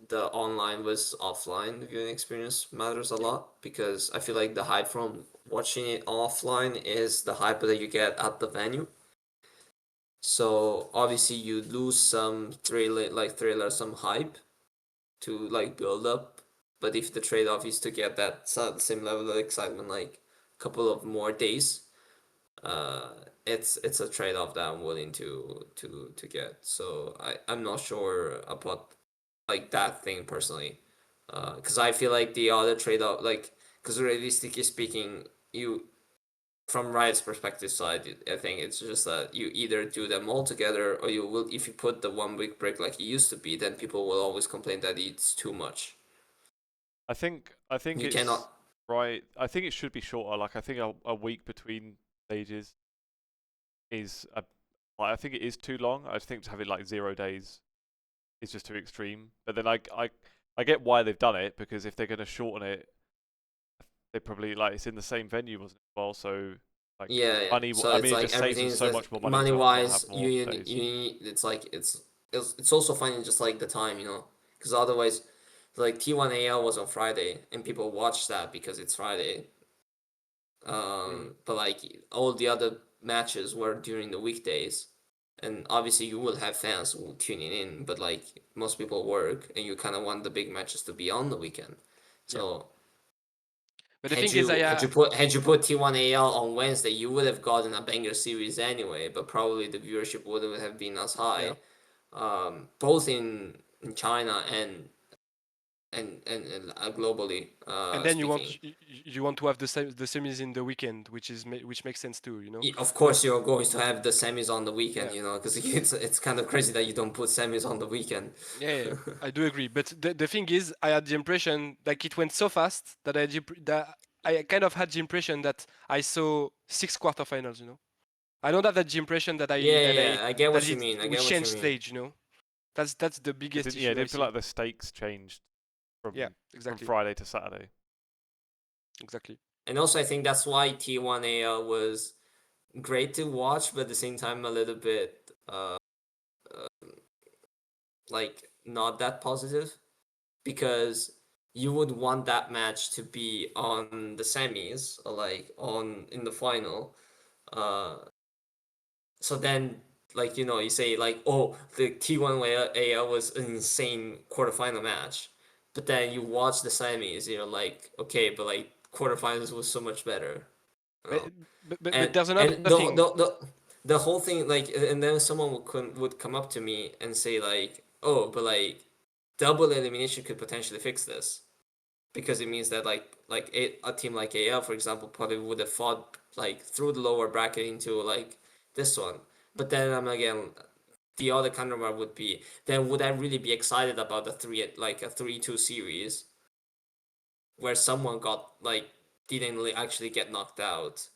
C: the online was offline viewing experience matters a lot, because I feel like the hype from watching it offline is the hype that you get at the venue. So obviously you lose some thriller, some hype to like build up. But if the trade off is to get that same level of excitement, like a couple of more days, uh, it's a trade off that I'm willing to get. So I'm not sure about like that thing personally. Because I feel like the other trade-off, like, because realistically speaking, you from Riot's perspective side, I think it's just that you either do them all together, or you will, if you put the 1 week break like it used to be, then people will always complain that it's too much.
A: I think
C: You
A: it's
C: cannot.
A: right. I think it should be shorter. Like I think a week between stages is I think it is too long. I think to have it like 0 days is just too extreme. But then I get why they've done it, because if they're going to shorten it, they probably, like, it's in the same venue, wasn't it? Well, so like
C: Yeah.
A: money.
C: So
A: I
C: it's
A: mean, it
C: like
A: just saves
C: everything
A: them
C: is
A: so
C: that
A: much more money
C: money
A: to not
C: wise,
A: have more days.
C: it's like it's also finding just like the time, because otherwise, like T1AL was on Friday and people watch that because it's Friday. But like all the other matches were during the weekdays, and obviously you will have fans tuning in, but like most people work, and you kind of want the big matches to be on the weekend.
B: Yeah.
C: So
B: But the thing is, I
C: had you put T1AL on Wednesday, you would have gotten a banger series anyway, but probably the viewership wouldn't have been as
B: yeah.
C: high. Both in China and globally
B: And then
C: speaking.
B: you want to have the semis in the weekend, which makes sense too,
C: Of
B: But
C: course, you're going to have the semis on the weekend,
B: yeah,
C: because it's kind of crazy that you don't put semis on the weekend.
B: yeah, I do agree. But the thing is, I had the impression like it went so fast that I kind of had the impression that I saw 6 quarterfinals. I don't have the impression that
C: Yeah,
B: I
C: yeah,
B: that I
C: yeah, I get
B: that
C: what you
B: it
C: mean. I
B: we
C: get what you
B: changed
C: mean.
B: stage. That's the
A: It
B: biggest
A: didn't. Yeah, it
B: issue I
A: didn't feel
B: see.
A: like the stakes changed
B: Yeah,
A: from
B: exactly,
A: Friday to Saturday.
B: exactly.
C: And also, I think that's why T1AL was great to watch, but at the same time, a little bit like not that positive, because you would want that match to be on the semis or like on in the final. Uh, so then, like, you say like, oh, the T1AL was an insane quarterfinal match, but then you watch the semis, you're like, okay, but like quarterfinals was so much better. You
B: But
C: know?
B: but
C: and
B: there's another
C: and
B: thing.
C: the whole thing, like, and then someone would come up to me and say like, oh, but like double elimination could potentially fix this, because it means that like a team like AL, for example, probably would have fought like through the lower bracket into like this one. But then again, the other counterpart would be, then would I really be excited about a 3-2 series where someone got like didn't actually get knocked out?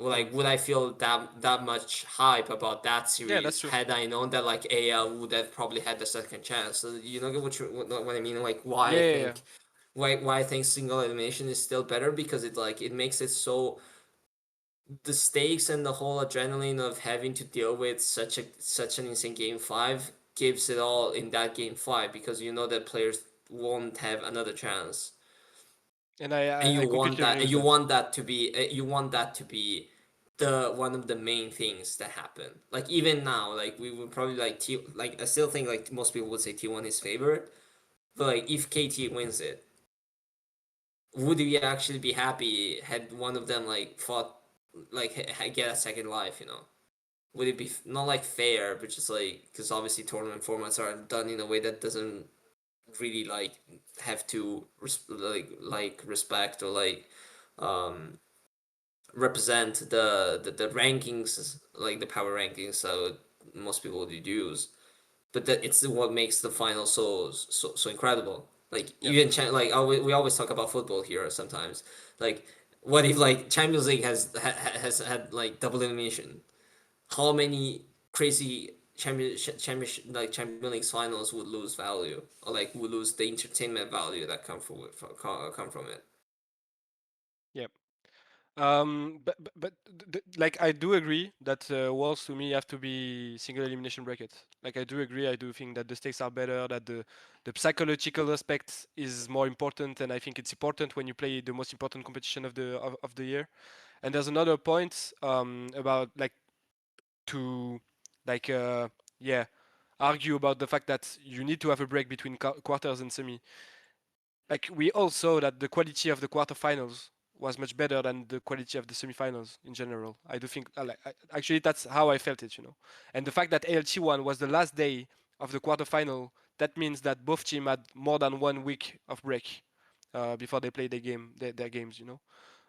B: Mm.
C: Like, would I feel that much hype about that
B: Yeah, that's
C: series
B: true.
C: had I known that like AL would have probably had the second chance? So you know what I mean? Like, why
B: Yeah,
C: I
B: yeah, yeah.
C: think why I think single elimination is still better, because it makes it so, the stakes and the whole adrenaline of having to deal with such an insane game 5 gives it all in that game 5, because you know that players won't have another chance,
B: And
C: and
B: I completely agree with that.
C: you want that to be the one of the main things that happen. Like, even now, like, we would probably like I still think like most people would say T1 is favorite, but like if KT wins it, would we actually be happy had one of them like fought, like get a second life? Would it be not like fair, but just like, because obviously tournament formats are done in a way that doesn't really like have to respect or like um represent the rankings, like the power rankings, so most people would use. But that it's what makes the final so incredible. Like,
B: Yeah.
C: even we always talk about football here sometimes. Like, what if like Champions League has had like double elimination? How many crazy Champions League finals would lose value, or like would lose the entertainment value that come from it?
B: Yeah. But like I do agree that walls to me have to be single elimination brackets. Like I do agree. I do think that the stakes are better. That the psychological aspect is more important, and I think it's important when you play the most important competition of the year. And there's another point about like to like yeah argue about the fact that you need to have a break between quarters and semi. Like we all saw that the quality of the quarterfinals was much better than the quality of the semifinals in general. I do think actually that's how I felt it. And the fact that ALT1 was the last day of the quarterfinal that means that both teams had more than 1 week of break before they play their games, you know.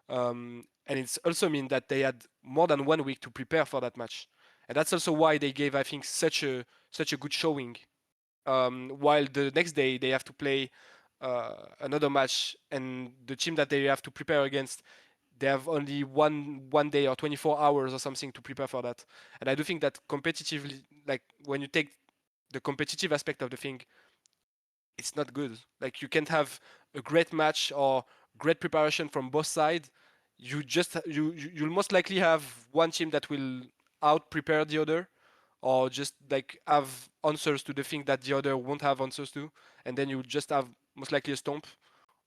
B: And it's also mean that they had more than 1 week to prepare for that match, and that's also why they gave, I think, such a good showing. While the next day they have to play another match, and the team that they have to prepare against, they have only one day or 24 hours or something to prepare for that. And I do think that competitively, like when you take the competitive aspect of the thing, it's not good. Like you can't have a great match or great preparation from both sides. You'll most likely have one team that will out prepare the other, or just like have answers to the thing that the other won't have answers to, and then you just have most likely a stomp.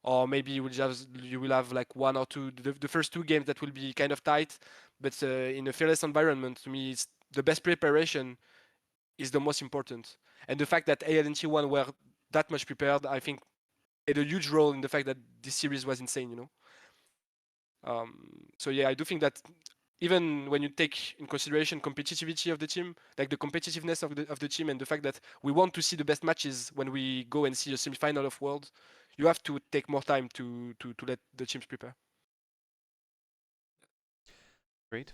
B: Or maybe you will have like one or two, the first two games that will be kind of tight, but in a fearless environment, to me, it's the best preparation is the most important. And the fact that AL and T1 were that much prepared, I think, played a huge role in the fact that this series was insane, you know. So yeah, I do think that even when you take in consideration competitivity of the team, like the competitiveness of the team, and the fact that we want to see the best matches when we go and see a semi-final of Worlds, you have to take more time to let the teams prepare.
A: Agreed.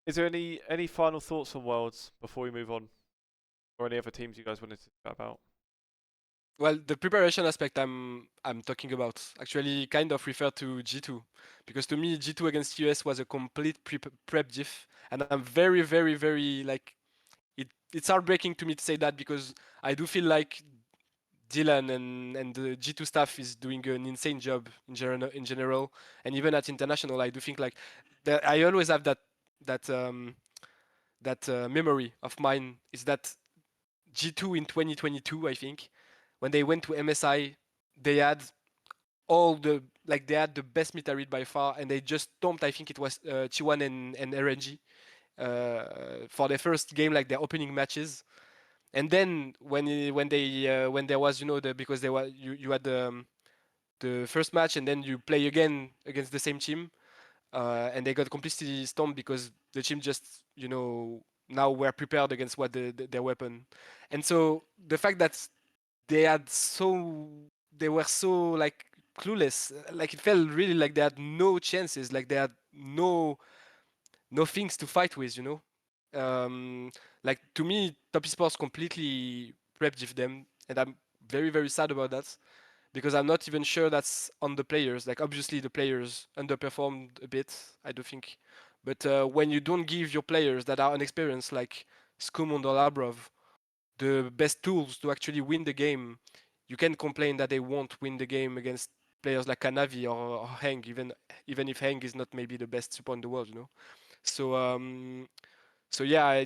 A: Is there any final thoughts on Worlds before we move on, or any other teams you guys wanted to chat about?
B: Well, the preparation aspect I'm talking about actually kind of refer to G2, because to me G2 against US was a complete prep diff, and I'm very like it's heartbreaking to me to say that, because I do feel like Dylan and the G2 staff is doing an insane job in general, and even at international, I do think like that I always have that memory of mine is that G2 in 2022, I think, when they went to MSI, they had they had the best meta read by far, and they just stomped, I think it was T1 and RNG for their first game, like their opening matches. And then when there was, you know, because they were you had the first match, and then you play again against the same team, and they got completely stomped because the team just, you know, now were prepared against their weapon. And so the fact that they were so like clueless, like it felt really like they had no chances, like they had no things to fight with, you know. Like to me, Top Esports completely prepped them, and I'm very sad about that, because I'm not even sure that's on the players. Like obviously the players underperformed a bit, I do think, but when you don't give your players that are inexperienced, like Skumond or Labrov, the best tools to actually win the game, you can complain that they won't win the game against players like Kanavi or Heng, even if Heng is not maybe the best support in the world, you know. So yeah,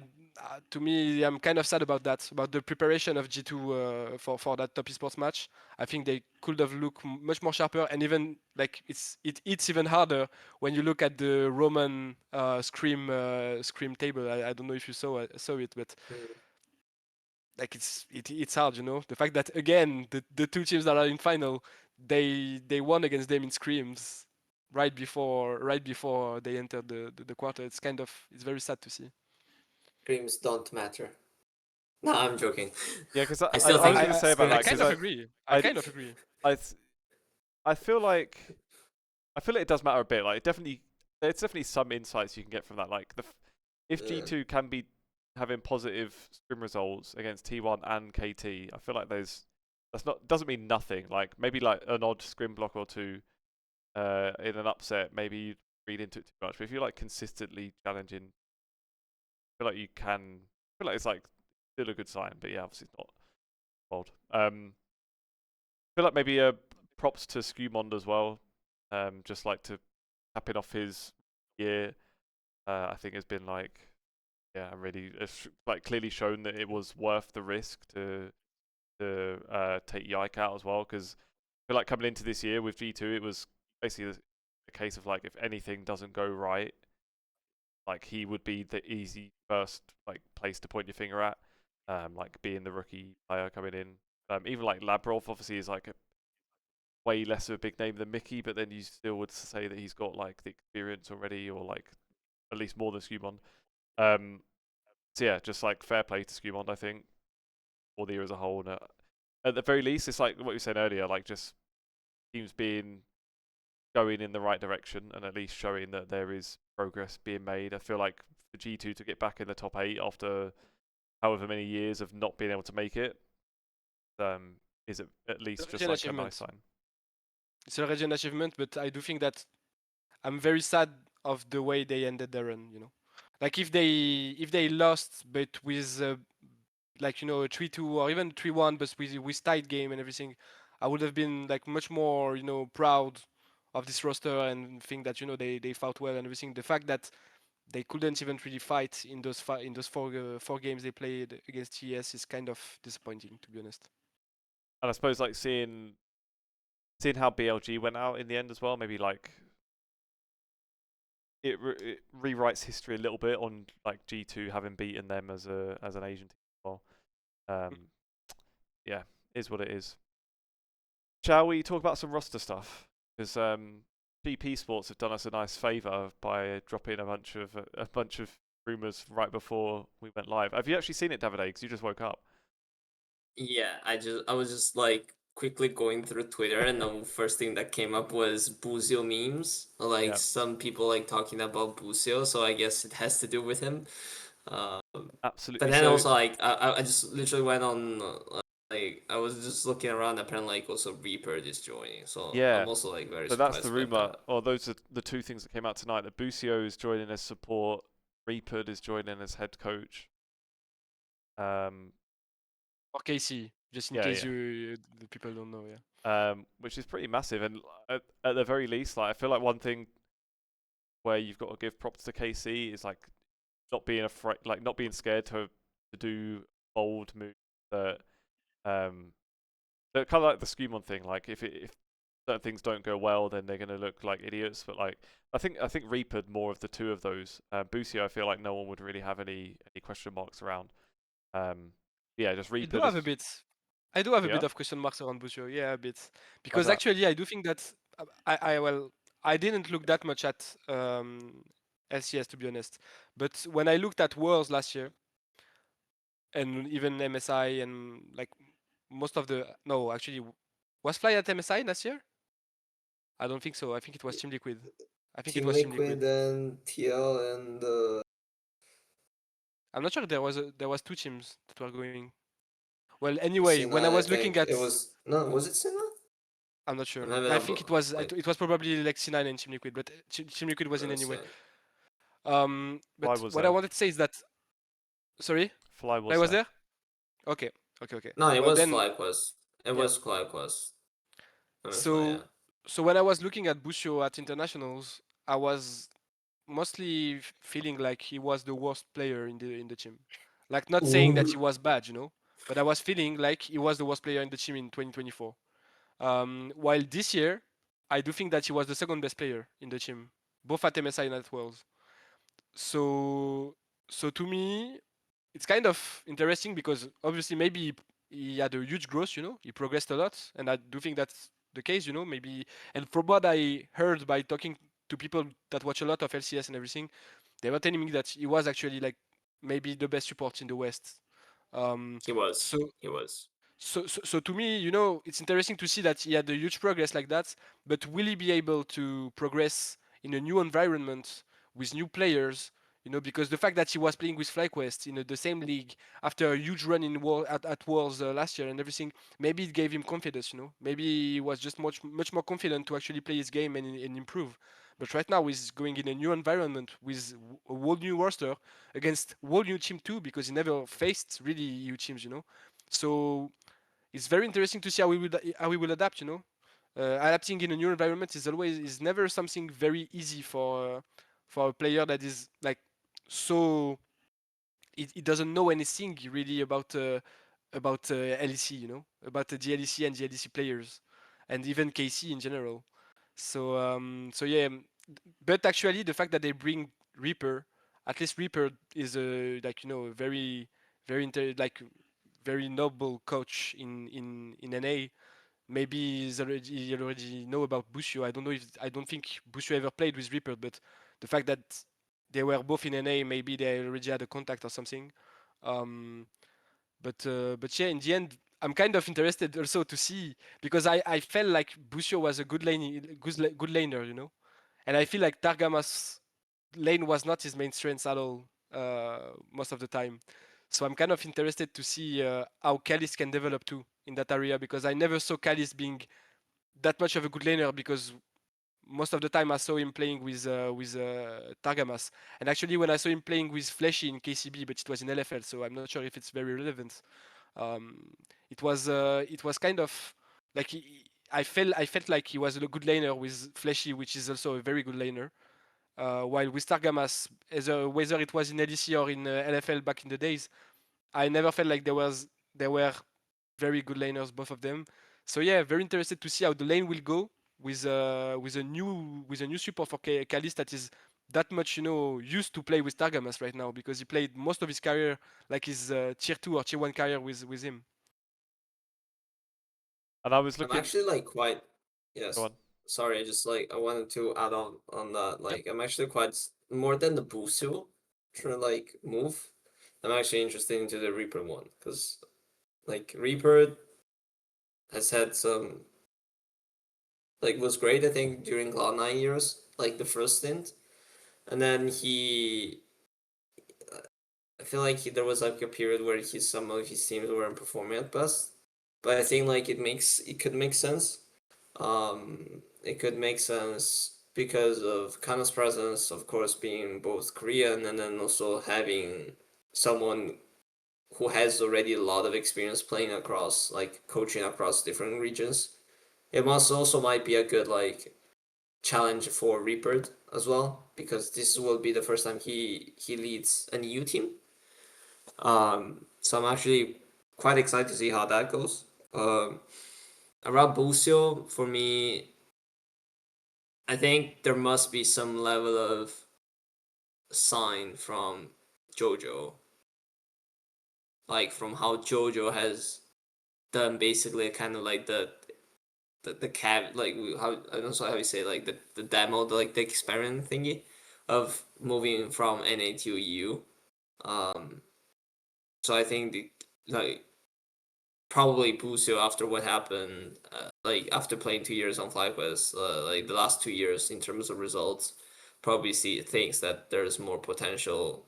B: to me, I'm kind of sad about that, about the preparation of G2 for that Top Esports match. I think they could have looked much more sharper, and even like it's even harder when you look at the Roman scream table. I don't know if you saw it, but like it's hard, you know. The fact that again the two teams that are in final, they won against them in scrims right before they entered the quarter. It's very sad to see.
C: Dreams don't matter. No, I'm joking.
A: Yeah, because
C: I still
A: I
C: think
A: was going to say about
B: I
A: that,
B: kind
A: because
B: of agree. I kind of agree.
A: I I feel like it does matter a bit. Like there's definitely some insights you can get from that. Like if G2 can be having positive scrim results against T1 and KT, I feel like doesn't mean nothing. Like maybe like an odd scrim block or two in an upset, maybe you read into it too much. But if you're like consistently challenging, I feel like you can. I feel like it's like still a good sign. But yeah, obviously it's not bold. I feel like maybe props to Skumond as well. Just like to capping off his year, I think has been like, yeah, really like clearly shown that it was worth the risk to take Yike out as well. Because I feel like coming into this year with G2, it was basically a case of like if anything doesn't go right, like he would be the easy first like place to point your finger at, like being the rookie player coming in. Even like Labrov obviously is like a way less of a big name than Mickey, but then you still would say that he's got like the experience already, or like at least more than Skumond. So yeah, just like fair play to Skumond, I think, for the year as a whole. And at the very least, it's like what you were saying earlier, like just teams going in the right direction and at least showing that there is progress being made. I feel like for G2 to get back in the top 8 after however many years of not being able to make it is at least just like a nice sign.
B: It's already an achievement, but I do think that I'm very sad of the way they ended their run. Like if they lost, but with like a 3-2 or even 3-1, but with tight game and everything, I would have been like much more proud of this roster and think that they fought well and everything. The fact that they couldn't even really fight in those four games they played against TES is kind of disappointing, to be honest.
A: And I suppose like seeing how BLG went out in the end as well, maybe like it rewrites history a little bit on like G2 having beaten them as an Asian team as well. Yeah, is what it is. Shall we talk about some roster stuff? Because GP Sports have done us a nice favour by dropping a bunch of rumours right before we went live. Have you actually seen it, Davide? Because you just woke up.
C: Yeah, I was just like quickly going through Twitter, and the first thing that came up was Busio memes. Like some people like talking about Busio, so I guess it has to do with him.
A: Absolutely.
C: But then also like I just literally went on like I was just looking around. Apparently, like also Reapered is joining, so
A: yeah.
C: I'm also like very
A: So
C: surprised.
A: that's the rumor. Or those are the two things that came out tonight. That Busio is joining as support. Reapered is joining as head coach.
B: Or KC, just in case the people don't know,
A: which is pretty massive, and at the very least, like I feel like one thing where you've got to give props to KC is like not being afraid, like not being scared to do bold moves that they're kind of like the Skumon thing. Like if certain things don't go well, then they're going to look like idiots. But like I think Reapered more of the two of those. Busio, I feel like no one would really have any question marks around. Yeah, just Reapered.
B: I do have a bit of question marks around Busio, yeah, a bit, because actually I do think that I didn't look that much at LCS, to be honest, but when I looked at Worlds last year and even MSI and like most of was Fly at MSI last year? I don't think so. I think it was Team Liquid. I think it was Team Liquid
C: and TL and
B: I'm not sure there was two teams that were going. Well, anyway, when I was looking at
C: was it Sina?
B: I'm not sure. I think it was probably like C9 and Team Liquid, but Team Liquid was in anyway. But what I wanted to say is that sorry?
A: Fly was
B: there? Okay.
C: No, it was FlyQuest. It was FlyQuest.
B: So when I was looking at Busio at internationals, I was mostly feeling like he was the worst player in the team. Like not saying that he was bad, but I was feeling like he was the worst player in the team in 2024. While this year, I do think that he was the second best player in the team, both at MSI and at Worlds. So to me, it's kind of interesting because obviously maybe he had a huge growth, he progressed a lot, and I do think that's the case, maybe. And from what I heard by talking to people that watch a lot of LCS and everything, they were telling me that he was actually like maybe the best support in the West.
C: He was.
B: So to me, it's interesting to see that he had a huge progress like that, but will he be able to progress in a new environment with new players? Because the fact that he was playing with FlyQuest in the same league after a huge run in at Worlds last year and everything, maybe it gave him confidence. Maybe he was just much more confident to actually play his game and improve. But right now he's going in a new environment with a whole new roster against whole new team too, because he never faced really huge teams. So it's very interesting to see how we will adapt. Adapting in a new environment is never something very easy for a player that is like so. It doesn't know anything really about LEC, about the LEC and the LEC players, and even KC in general. So yeah, but actually the fact that they bring Reaper, at least Reaper is a very very noble coach in NA. Maybe he already know about Busio. I don't think Busio ever played with Reaper, but the fact that they were both in NA, maybe they already had a contact or something. Um, But yeah, in the end, I'm kind of interested also to see, because I felt like Busio was a good laner, you know, and I feel like Targamas lane was not his main strength at all most of the time. So I'm kind of interested to see how Kalis can develop too in that area, because I never saw Kalis being that much of a good laner, because most of the time I saw him playing with Targamas. And actually, when I saw him playing with Fleshy in KCB, but it was in LFL, so I'm not sure if it's very relevant. Um, it was kind of like I felt like he was a good laner with Fleshy, which is also a very good laner. While with Targamas, whether it was in LEC or in LFL back in the days, I never felt like there were very good laners, both of them. So yeah, very interested to see how the lane will go with a new support for Kalis that is that much, you know, used to play with Targamas right now, because he played most of his career like his tier 2 or tier 1 career with him.
A: And I was
C: I'm
A: looking.
C: actually like quite
A: Go
C: yes.
A: on.
C: Sorry, just like I wanted to add on that.
B: Yep.
C: Like I'm actually quite more than the Busio like move. I'm actually interested into the Reaper one because like Reaper has had some like was great I think during Cloud9 years, like the first stint, and then I feel like there was like a period where some of his teams weren't performing at best, but I think like it could make sense. It could make sense because of Kana's presence, of course, being both Korean and then also having someone who has already a lot of experience playing across, like coaching across different regions. It must also might be a good like challenge for Reapered as well, because this will be the first time he leads an EU team. So I'm actually quite excited to see how that goes. Around Busio, for me, I think there must be some level of sign from Jojo, like from how Jojo has done basically kind of like the cab like how I don't know how you say like the demo like the experiment thingy of moving from NA to EU. Um, so I think like probably Busio after what happened, like after playing 2 years on FlyQuest, like the last 2 years in terms of results, probably thinks that there's more potential.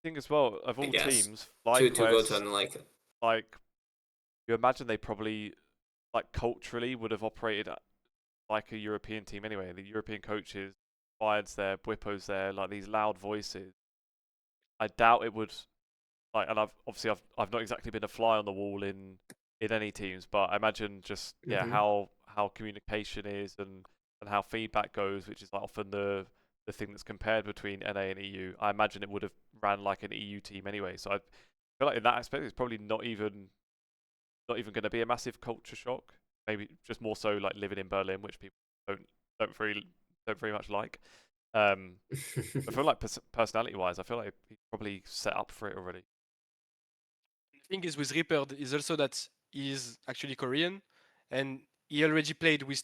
A: I think as well of
C: I
A: all
C: guess
A: teams,
C: to go to
A: FlyQuest,
C: an like
A: like you imagine they probably like culturally would have operated like a European team anyway. The European coaches, Bayern's there, Bwipo's there, like these loud voices. I doubt it would like, and I've not exactly been a fly on the wall in any teams, but I imagine just
C: mm-hmm.
A: how communication is and how feedback goes, which is like often the thing that's compared between NA and EU. I imagine it would have ran like an EU team anyway. So I feel like in that aspect, it's probably not even going to be a massive culture shock. Maybe just more so like living in Berlin, which people don't don't very don't very much like. I feel like personality wise, I feel like he's probably set up for it already.
B: The thing is with Reaper is also that he's actually Korean, and he already played with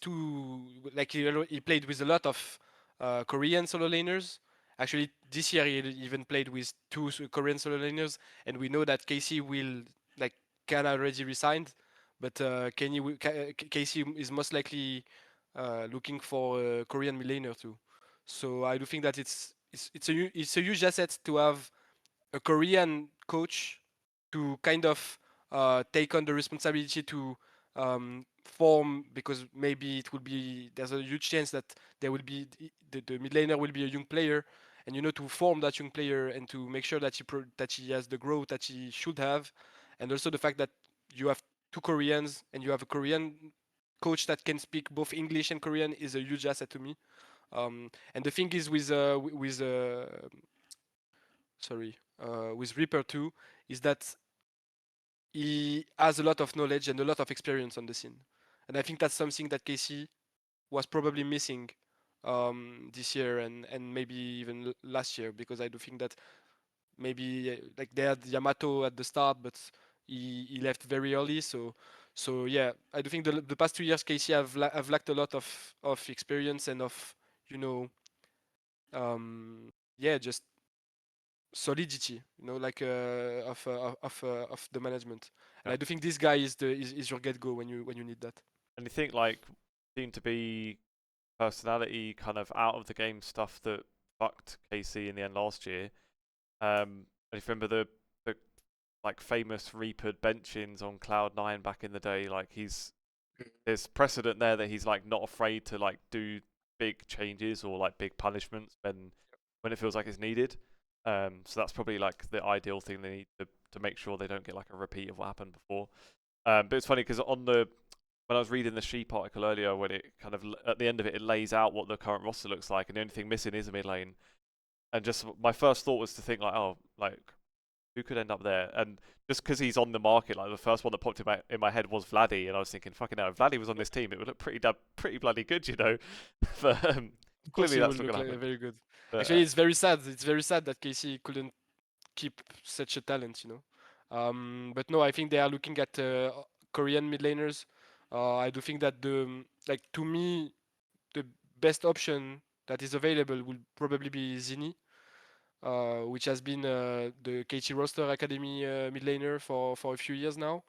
B: like he played with a lot of Korean solo laners. Actually, this year he even played with two Korean solo laners, and we know that Casey will like Kana already resigned, but Casey is most likely looking for a Korean mid laner too. So I do think that it's a huge asset to have a Korean coach to kind of take on the responsibility to form, because maybe it will be there's a huge chance that there will be the mid laner will be a young player, and you know, to form that young player and to make sure that that he has the growth that he should have, and also the fact that you have two Koreans and you have a Korean coach that can speak both English and Korean is a huge asset to me. And the thing is with Reaper 2 is that he has a lot of knowledge and a lot of experience on the scene. And I think that's something that Casey was probably missing this year and maybe even last year, because I do think that maybe like they had Yamato at the start, but he left very early. So yeah, I do think the past 2 years Casey have lacked a lot of experience and of, you know, yeah, just solidity, like of the management. And
A: Yeah.
B: I do think this guy is your get go when you need that.
A: And you think like seemed to be personality kind of out of the game stuff that fucked KC in the end last year. And if you remember the like famous Reapered benchings on Cloud9 back in the day, like there's precedent there that he's like not afraid to like do big changes or like big punishments when it feels like it's needed. So that's probably like the ideal thing they need to make sure they don't get like a repeat of what happened before. But it's funny because when I was reading the Sheep article earlier, when it kind of at the end of it, it lays out what the current roster looks like, and the only thing missing is a mid lane. And just my first thought was to think like, oh, like who could end up there? And just because he's on the market, like the first one that popped in my head was Vladdy, and I was thinking, fucking hell, if Vladdy was on this team, it would look pretty bloody good, you know. But
B: Of course,
A: clearly
B: he will
A: that's not
B: look
A: gonna
B: like
A: happen.
B: very good.
A: But,
B: Actually, it's very sad. It's very sad that Casey couldn't keep such a talent, But no, I think they are looking at Korean mid laners. I do think that like to me, the best option that is available will probably be Zini, which has been the KT roster academy mid laner for a few years now.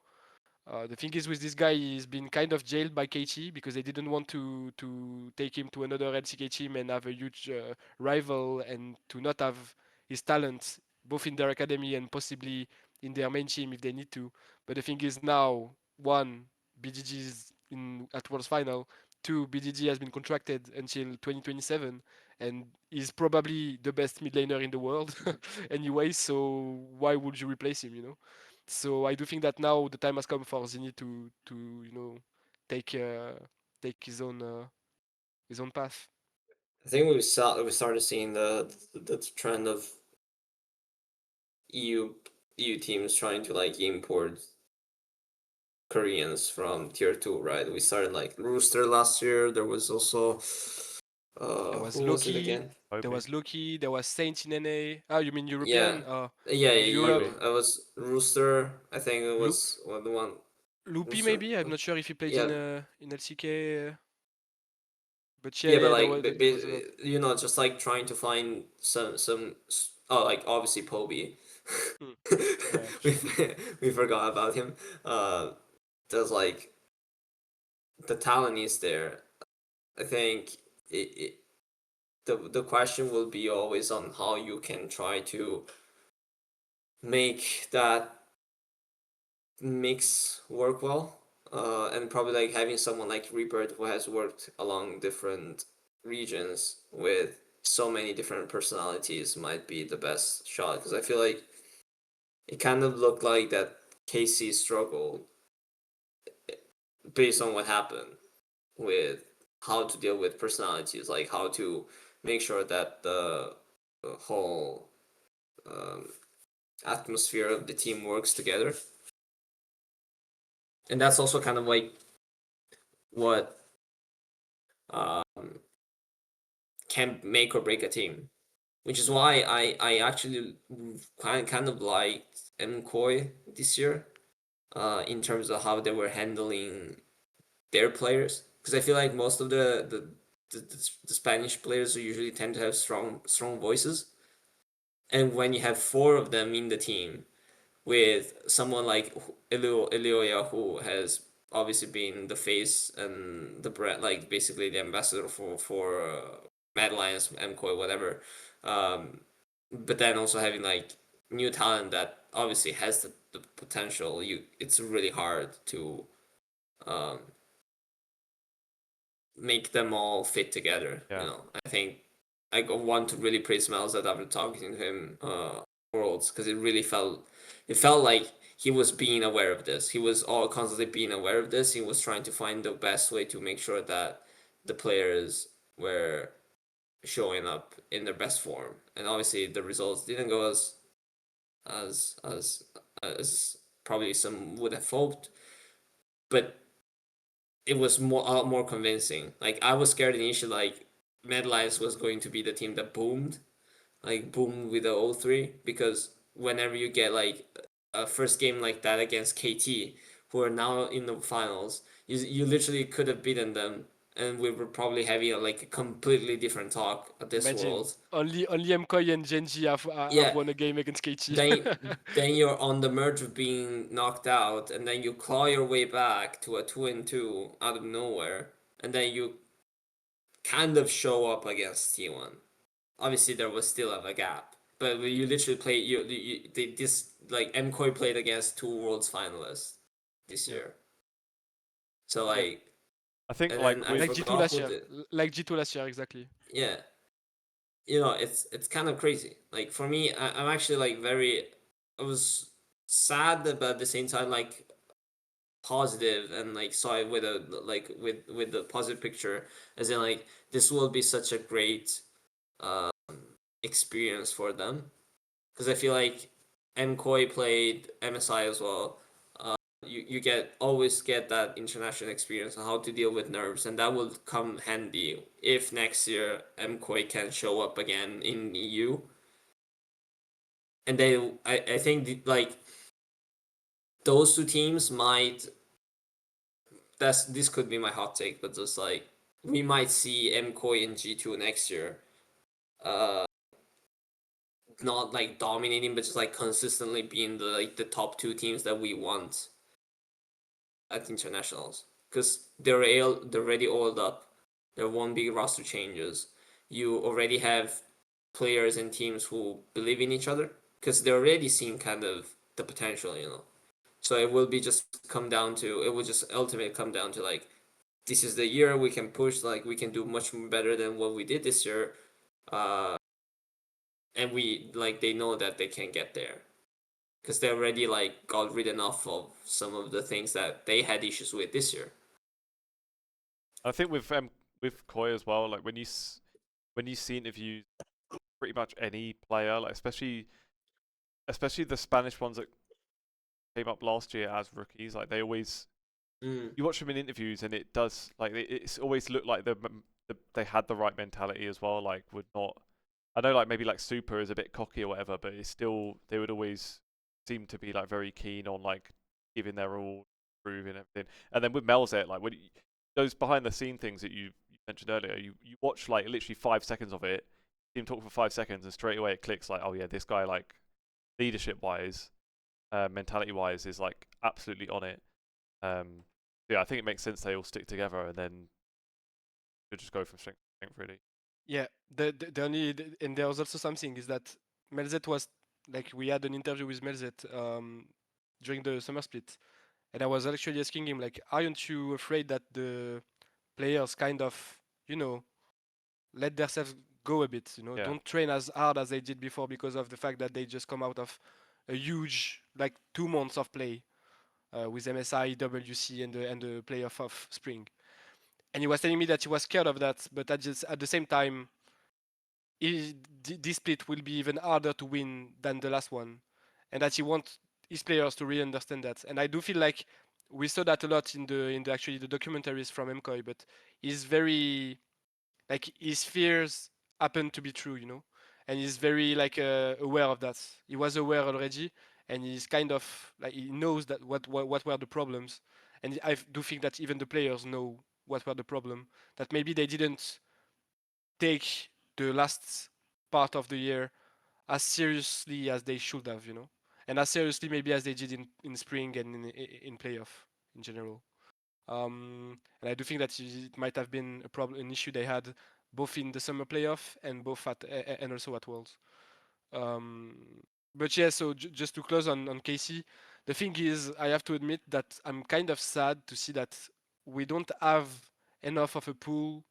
B: The thing is with this guy, he's been kind of jailed by KT because they didn't want to take him to another LCK team and have a huge rival and to not have his talent both in their academy and possibly in their main team if they need to. But the thing is now, one, BGG is in at World's Final. Two, BGG has been contracted until 2027 and is probably the best mid laner in the world anyway. So why would you replace him? So I do think that now the time has come for Zini to take take his own path.
C: I think we started seeing the trend of EU EU teams trying to like import Koreans from tier 2, right? We started like Rooster last year. There was also
B: There was
C: who was it
B: Loki,
C: again?
B: there was Saint in NA. Ah, you mean
C: Yeah.
B: European?
C: Yeah,
B: Europe.
C: EU. It was Rooster. I think it
B: Lu-
C: was the one.
B: Loopy
C: Rooster.
B: maybe. I'm not sure if he played
C: Yeah,
B: in LCK. But yeah,
C: yeah, but
B: yeah,
C: like,
B: there was a lot.
C: just like trying to find oh, like obviously Poby.
B: Hmm. Yeah,
C: we
B: sure.
C: we forgot about him. There's like the talent is there. I think the question will be always on how you can try to make that mix work well. And probably like having someone like Reapered who has worked along different regions with so many different personalities might be the best shot, because I feel like it kind of looked like that KC struggled based on what happened with how to deal with personalities, like how to make sure that the whole um, atmosphere of the team works together. And that's also kind of like what um, can make or break a team, which is why I actually kind of liked MCoy this year, in terms of how they were handling their players, because I feel like most of the Spanish players usually tend to have strong voices, and when you have four of them in the team with someone like Elioya, who has obviously been the face and the brand, like basically the ambassador for Mad Lions, MCoy, whatever. Um, but then also having like new talent that obviously has the potential. It's really hard to um, make them all fit together.
A: yeah,
C: I think I want to really praise Miles that after talking to him Worlds, because it felt like he was being aware of this. He was all constantly being aware of this. He was trying to find the best way to make sure that the players were showing up in their best form. And obviously the results didn't go as as as probably some would have hoped, but it was a lot more convincing. Like I was scared initially, like Mad Lions was going to be the team that boomed, like boomed with the O3, because whenever you get like a first game like that against KT, who are now in the finals, you literally could have beaten them and we were probably having like a completely different talk at this
B: Imagine
C: world.
B: only MKOI and Gen.G have
C: Yeah,
B: won a game against KT.
C: then you're on the merge of being knocked out, and then you claw your way back to a 2-2 out of nowhere, and then you kind of show up against T1. Obviously, there was still a gap, but you literally play this like MKOI played against two worlds finalists this
B: Yeah.
C: year. So
B: Yep.
C: like,
A: I think
C: and
A: like
C: then I
A: with
B: Like G2
C: forgot
B: last
C: who
B: year.
C: the
B: Like G2 last year, exactly.
C: yeah, it's kind of crazy. Like for me, I'm actually like very, I was sad, but at the same time like positive, and like saw it with a like with the positive picture, as in like this will be such a great um experience for them, because I feel like MKOI played MSI as well. You get always get that international experience on how to deal with nerves, and that will come handy if next year MKOI can show up again in EU. And they, I think like those two teams might. This could be my hot take, but just like we might see MKOI in G2 next year. Uh, not like dominating, but just like consistently being the top two teams that we want at internationals, because they're already oiled up. There won't be roster changes. You already have players and teams who believe in each other, because they're already seeing kind of the potential, you know. So it will be just come down to, it will just ultimately come down to like, this is the year we can push, like we can do much better than what we did this year. Uh, and we like, they know that they can get there, because they already like got rid enough of some of the things that they had issues with this year.
A: I think with Koi as well, like when you see interviews, pretty much any player, like especially the Spanish ones that came up last year as rookies, like they always, you watch them in interviews and it does like it's always looked like they had the right mentality as well. Like would not, I know like maybe like Super is a bit cocky or whatever, but it's still, they would always seem to be like very keen on like giving their all, proving everything. And then with Melzet, like when those behind the scene things that you mentioned earlier, you watch like literally 5 seconds of it, see him talk for 5 seconds, and straight away it clicks like, oh yeah, this guy like leadership wise, mentality wise is like absolutely on it. Yeah, I think it makes sense they all stick together, and then you just go from strength to strength, really.
B: Yeah, the only and there was also something is that Melzet was like, we had an interview with Melzet during the summer split, and I was actually asking him like, aren't you afraid that the players kind of, you know, let themselves go a bit, you know,
A: Yeah,
B: don't train as hard as they did before because of the fact that they just come out of a huge like 2 months of play with MSI, WC, and the playoff of spring. And he was telling me that he was scared of that, but at the same time, this split will be even harder to win than the last one, and that he wants his players to really understand that. And I do feel like we saw that a lot in the actually the documentaries from MKOI, but he's very like, his fears happen to be true, you know, and he's very like aware of that. He was aware already, and he's kind of like, he knows that what were the problems, and I do think that even the players know what were the problem, that maybe they didn't take the last part of the year as seriously as they should have, you know, and as seriously maybe as they did in spring and in playoff in general. And I do think that it might have been a problem, an issue they had both in the summer playoff and both at and also at Worlds. Um, but yeah, so just to close on Casey, the thing is, I have to admit that I'm kind of sad to see that we don't have enough of a pool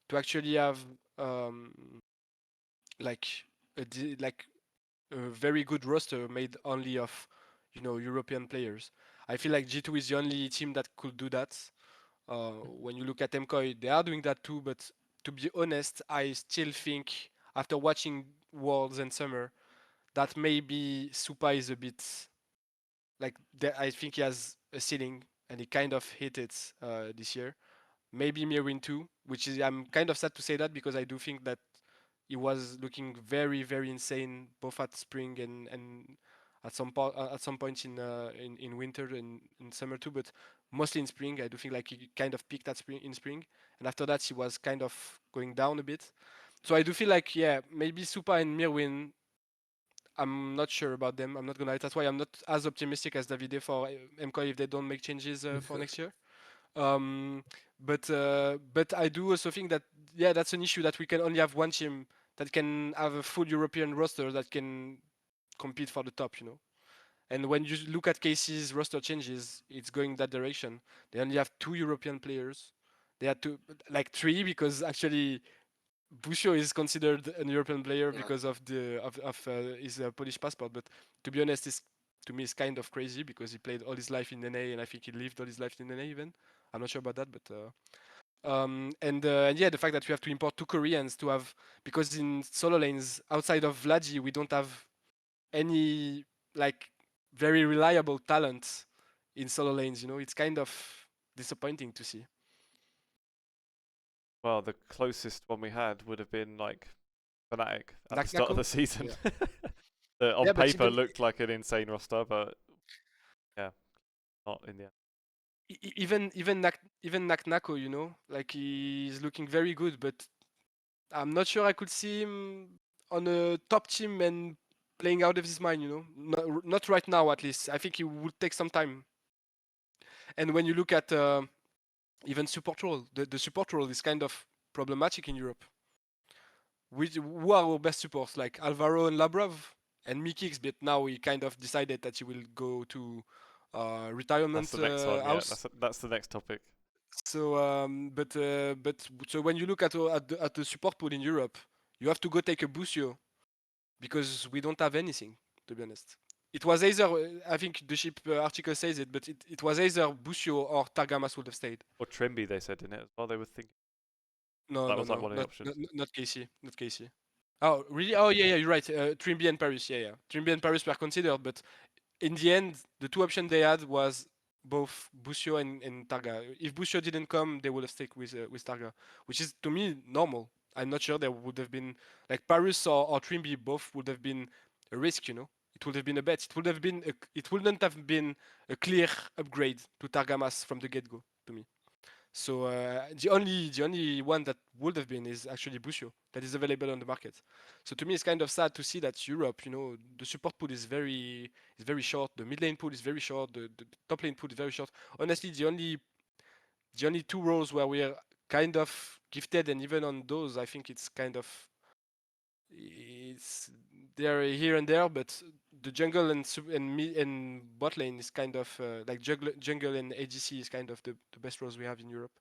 B: to actually have um, like like a very good roster made only of, you know, European players. I feel like G2 is the only team that could do that. When you look at MKOI, they are doing that too. But to be honest, I still think after watching Worlds and Summer that maybe Supa is a bit like, I think he has a ceiling and he kind of hit it this year. Maybe Mirin too, which is, I'm kind of sad to say that because I do think that he was looking very, very insane both at spring and at some point in winter and in summer too, but mostly in spring. I do think like he kind of peaked at in spring, and after that he was kind of going down a bit. So I do feel like yeah, maybe Supa and Mirwin. I'm not sure about them. I'm not gonna lie. That's why I'm not as optimistic as Davide for MCOI if they don't make changes for next year. Um, but I do also think that yeah, that's an issue that we can only have one team that can have a full European roster that can compete for the top, you know. And when you look at KC's roster changes, it's going that direction. They only have 2 European players. They had to like 3 because actually Busio is considered an European player
C: Yeah.
B: because of his Polish passport. But to be honest, this to me is kind of crazy because he played all his life in NA and I think he lived all his life in NA even. I'm not sure about that, but and yeah, the fact that we have to import 2 Koreans to have because in solo lanes outside of Vladi we don't have any like very reliable talent in solo lanes. You know, it's kind of disappointing to see.
A: Well, the closest one we had would have been like Fnatic at the start of
B: Nako?
A: the season.
B: Yeah.
A: That on
B: Yeah, but
A: paper
B: even
A: looked like an insane roster, but yeah, not in the end.
B: even Nako, you know, like he's looking very good, but I'm not sure I could see him on a top team and playing out of his mind. You know, not right now at least. I think he would take some time. And when you look at even support role, the support role is kind of problematic in Europe. Who are our best supports like Alvaro and Labrov and Mikix, but now he kind of decided that he will go to retirement
A: That's the next one. Yeah,
B: house.
A: that's the next topic.
B: So, but so when you look at the support pool in Europe, you have to go take a Busio because we don't have anything, to be honest. It was either, I think the ship article says it, but it was either Busio or Targamas would have stayed.
A: Or Trimby, they said in it as well. They were thinking
B: No,
A: that
B: no,
A: was like
B: no,
A: one of the options.
B: not Casey, not Casey. Oh, really? Oh, yeah, yeah, you're right. Trimby and Paris, yeah, yeah. Trimby and Paris were considered, but in the end, the 2 options they had was both Busio and Targa. If Busio didn't come, they would have stuck with Targa, which is to me normal. I'm not sure there would have been like Paris or Trimby both would have been a risk, you know. It would have been a bet. It wouldn't have been a clear upgrade to Targamas from the get-go to me. So the only one that would have been is actually Busio that is available on the market. So to me, it's kind of sad to see that Europe, you know, the support pool is very short. The mid lane pool is very short. The top lane pool is very short. Honestly, the only 2 rows where we are kind of gifted, and even on those, I think it's kind of it's they're here and there, but the jungle and bot lane is kind of like jungle and AGC is kind of the best rows we have in Europe.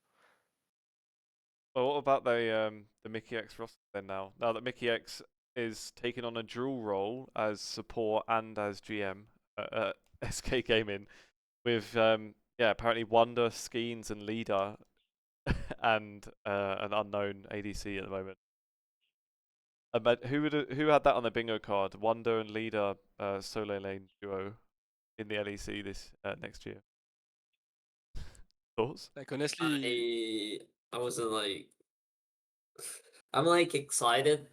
A: Well, what about the Mickey X roster then now? Now that Mickey X is taking on a dual role as support and as GM at SK Gaming with yeah, apparently Wonder, Skeens and Leader and an unknown ADC at the moment. But who had that on the bingo card? Wonder and Leader solo lane duo in the LEC this next year. Thoughts?
B: Like honestly,
C: I wasn't like I'm like excited.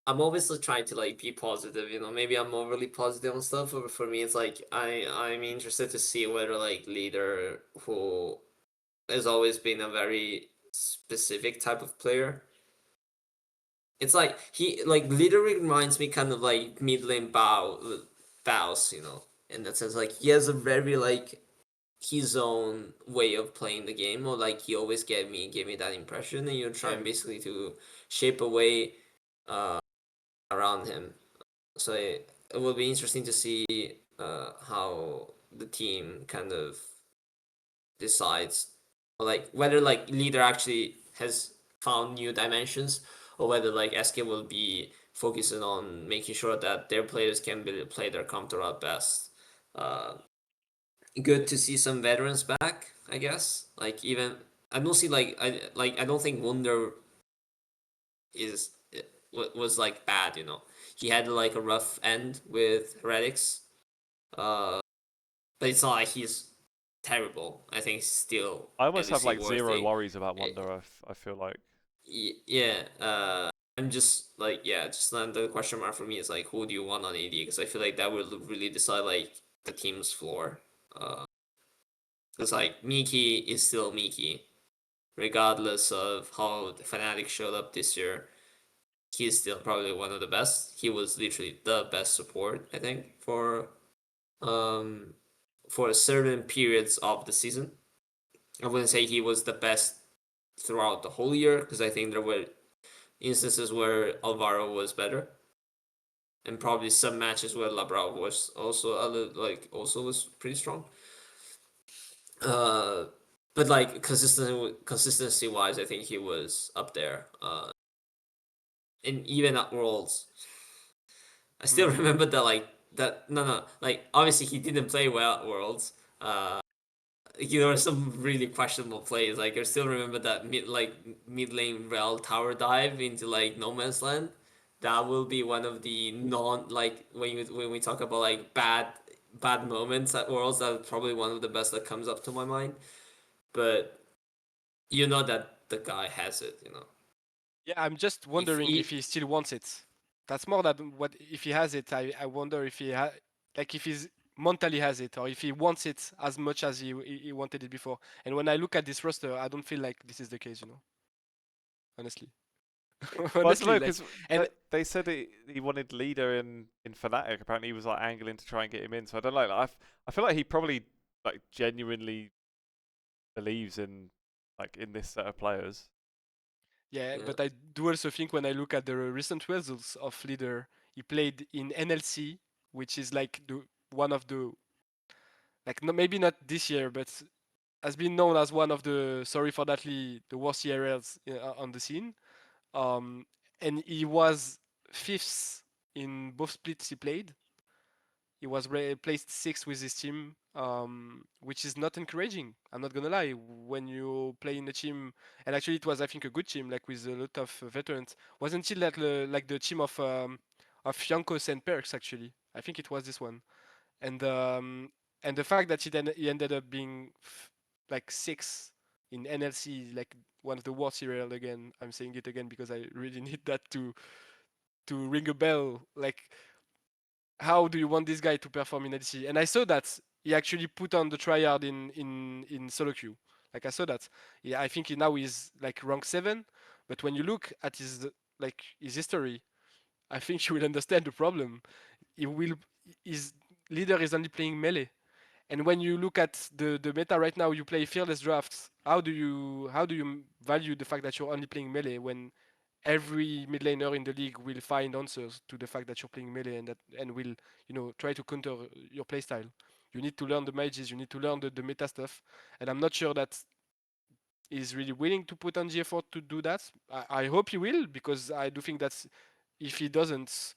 C: I'm obviously trying to like be positive, you know. Maybe I'm overly positive and stuff, but for me it's like I'm interested to see whether like leader who has always been a very specific type of player. It's like he like leader reminds me kind of like mid lane bows, you know, in that sense. Like he has a very like his own way of playing the game, or like he always gave me that impression, and you're trying basically to shape a way around him. So it will be interesting to see how the team kind of decides, or like whether like leader actually has found new dimensions, or whether like SK will be focusing on making sure that their players can play their counter out best. Uh, Good to see some veterans back, I guess. Like even I don't see I don't think Wonder is was like bad, you know. He had like a rough end with Heretics. But it's not like he's terrible. I think he's still
A: I almost have
C: LEC
A: like zero
C: worthy.
A: worries about Wonder. I feel like
C: Yeah. I'm just like, just then the question mark for me is like, who do you want on AD? Because I feel like that will really decide like the team's floor. Because like Miki is still Miki, regardless of how the Fnatic showed up this year. He's still probably one of the best. He was literally the best support, I think, for certain periods of the season. I wouldn't say he was the best throughout the whole year because I think there were instances where Alvaro was better, and probably some matches where Labral was also also was pretty strong. Uh, but like consistency wise, I think he was up there. And even at Worlds, I still remember that that no like obviously he didn't play well at Worlds. There were some really questionable plays. Like I still remember that mid lane rel tower dive into like no man's land. That will be one of the non like when we talk about like bad moments at Worlds. That's probably one of the best that comes up to my mind. But you know that the guy has it.
B: Yeah, I'm just wondering if he still wants it. That's more than what if he has it. I wonder if like if he's mentally has it or if he wants it as much as he wanted it before. And when I look at this roster, I don't feel like this is the case. Honestly,
A: Well, I don't
B: honestly,
A: know
B: like
A: because
B: and
A: they said he wanted leader in Fnatic. Apparently, he was like angling to try and get him in. So I don't know. Like, I feel like he probably like genuinely believes in in this set of players.
B: yeah,
C: Yeah.
B: but I do also think when I look at the recent results of leader, he played in NLC, which is like one of the like no, maybe not this year, but has been known as one of the sorry for that the worst ERLs on the scene. Um, and he was fifth in both splits he played. He was placed sixth with his team, which is not encouraging. I'm not gonna lie. When you play in a team, and actually it was I think a good team, like with a lot of veterans. Wasn't it like the team of Yankos and Perks actually? I think it was this one. And the fact that he ended up being like six in NLC, like one of the worst serial again. I'm saying it again because I really need that to ring a bell. Like, how do you want this guy to perform in NLC? And I saw that he actually put on the tryhard in solo queue. Like I saw that. Yeah, I think he now is like rank 7. But when you look at his history, I think you will understand the problem. He will his leader is only playing melee. And when you look at the meta right now, you play fearless drafts. How do you value the fact that you're only playing melee when every mid laner in the league will find answers to the fact that you're playing melee and will try to counter your playstyle. You need to learn the mages, you need to learn the meta stuff, and I'm not sure that he's really willing to put on the effort to do that. I hope he will because I do think that if he doesn't,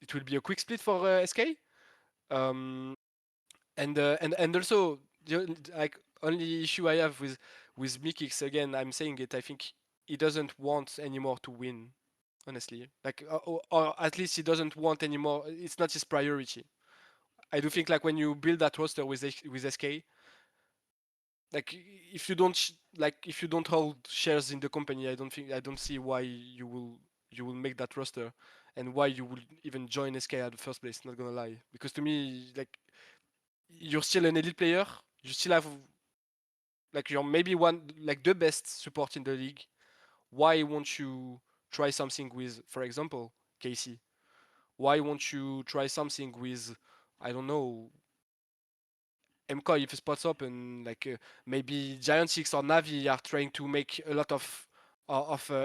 B: it will be a quick split for SK. Um, and also like only issue I have with Mikix again, I'm saying it. I think he doesn't want anymore to win. Honestly, like or at least he doesn't want anymore. It's not his priority. I do think like when you build that roster with SK, like if you don't hold shares in the company, I don't see why you will make that roster and why you will even join SK at the first place. Not gonna lie, because to me like you're still an elite player. You still have like you're maybe one like the best support in the league. Why won't you try something with, for example, KC? Why won't you try something with, I don't know, MCOY if it spots up and like maybe Giant Six or Navi are trying to make a lot of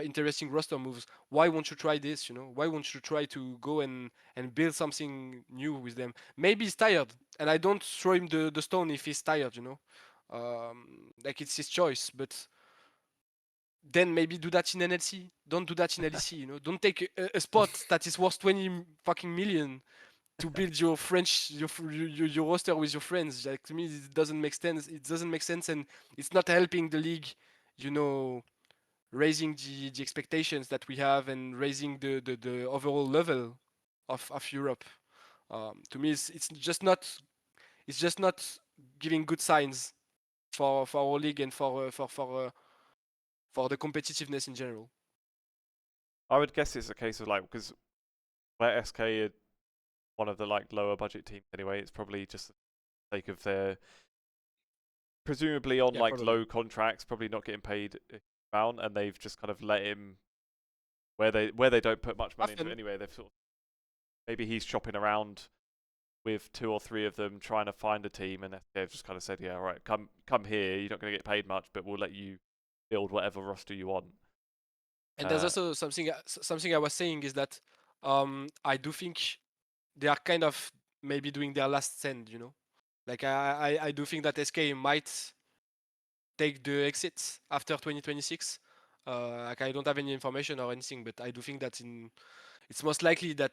B: interesting roster moves. Why won't you try this? Why won't you try to go and build something new with them? Maybe he's tired, and I don't throw him the stone if he's tired. Like it's his choice, but then maybe do that in NLC. Don't do that in LEC. Don't take a spot that is worth 20 fucking million to build your your roster with your friends. Like to me, it doesn't make sense. It doesn't make sense, and it's not helping the league. You know, raising the expectations that we have and raising the overall level of Europe. To me, it's just not giving good signs for our league and for the competitiveness in general.
A: I would guess it's a case of like because where SK are one of the like lower budget teams anyway, it's probably just the sake of their presumably on
B: Yeah,
A: like
B: probably.
A: low contracts, probably not getting paid a huge amount, and they've just kind of let him where they don't put much money into it
B: Often.
A: anyway. They've sort of, maybe he's shopping around with 2 or 3 of them trying to find a team, and they've just kind of said, yeah, all right, come here. You're not going to get paid much, but we'll let you build whatever roster you want.
B: And there's also something I was saying is that I do think they are kind of maybe doing their last stand, you know. Like I do think that SK might take the exit after 2026. Like I don't have any information or anything, but I do think that it's most likely that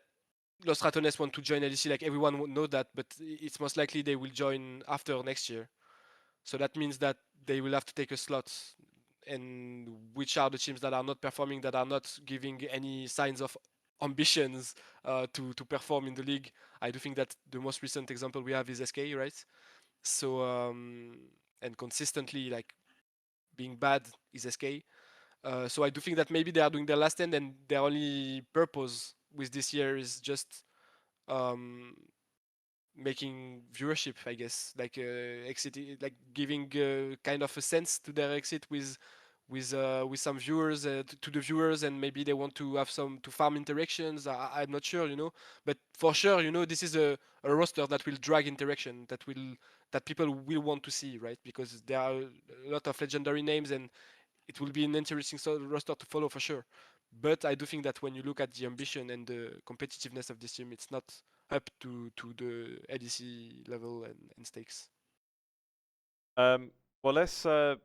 B: Los Ratones want to join LEC. Like everyone would know that, but it's most likely they will join after next year. So that means that they will have to take a slot. And which are the teams that are not performing, that are not giving any signs of ambitions to perform in the league. I do think that the most recent example we have is SK, right? So and consistently like being bad is SK. So I do think that maybe they are doing their last stand, and their only purpose with this year is just um, making viewership, I guess, like exit, like giving kind of a sense to their exit with some viewers to the viewers, and maybe they want to have some to farm interactions. I'm not sure, you know, but for sure, you know, this is a roster that will drag interaction, that people will want to see, right? Because there are a lot of legendary names, and it will be an interesting roster to follow for sure. But I do think that when you look at the ambition and the competitiveness of this team, it's not up to the LEC level and stakes.
A: Well, let's go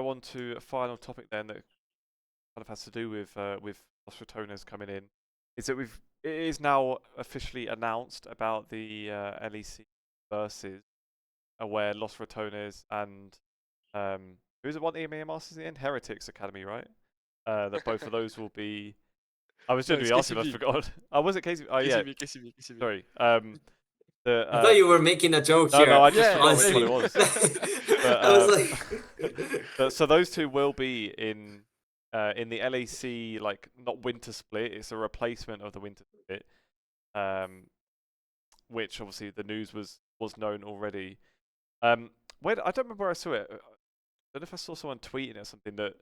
A: on to a final topic then that kind of has to do with Los Ratones coming in. Is that it is now officially announced about the LEC versus where Los Ratones and who's it one EMEA Masters in? Heretics Academy, right? That both of those will be. I was
B: No, it's
A: genuinely asking, I
B: KCB.
A: forgot. Oh, was it KCB? Oh, yeah.
B: KCB.
A: Sorry.
C: I thought you were making a joke
A: no,
C: here.
A: I just
B: Yeah,
A: forgot which one
C: honestly.
A: it was.
C: I was like,
A: So those two will be in the LEC, like not winter split. It's a replacement of the winter split, which obviously the news was known already. Where I don't remember where I saw it. I don't know if I saw someone tweeting or something that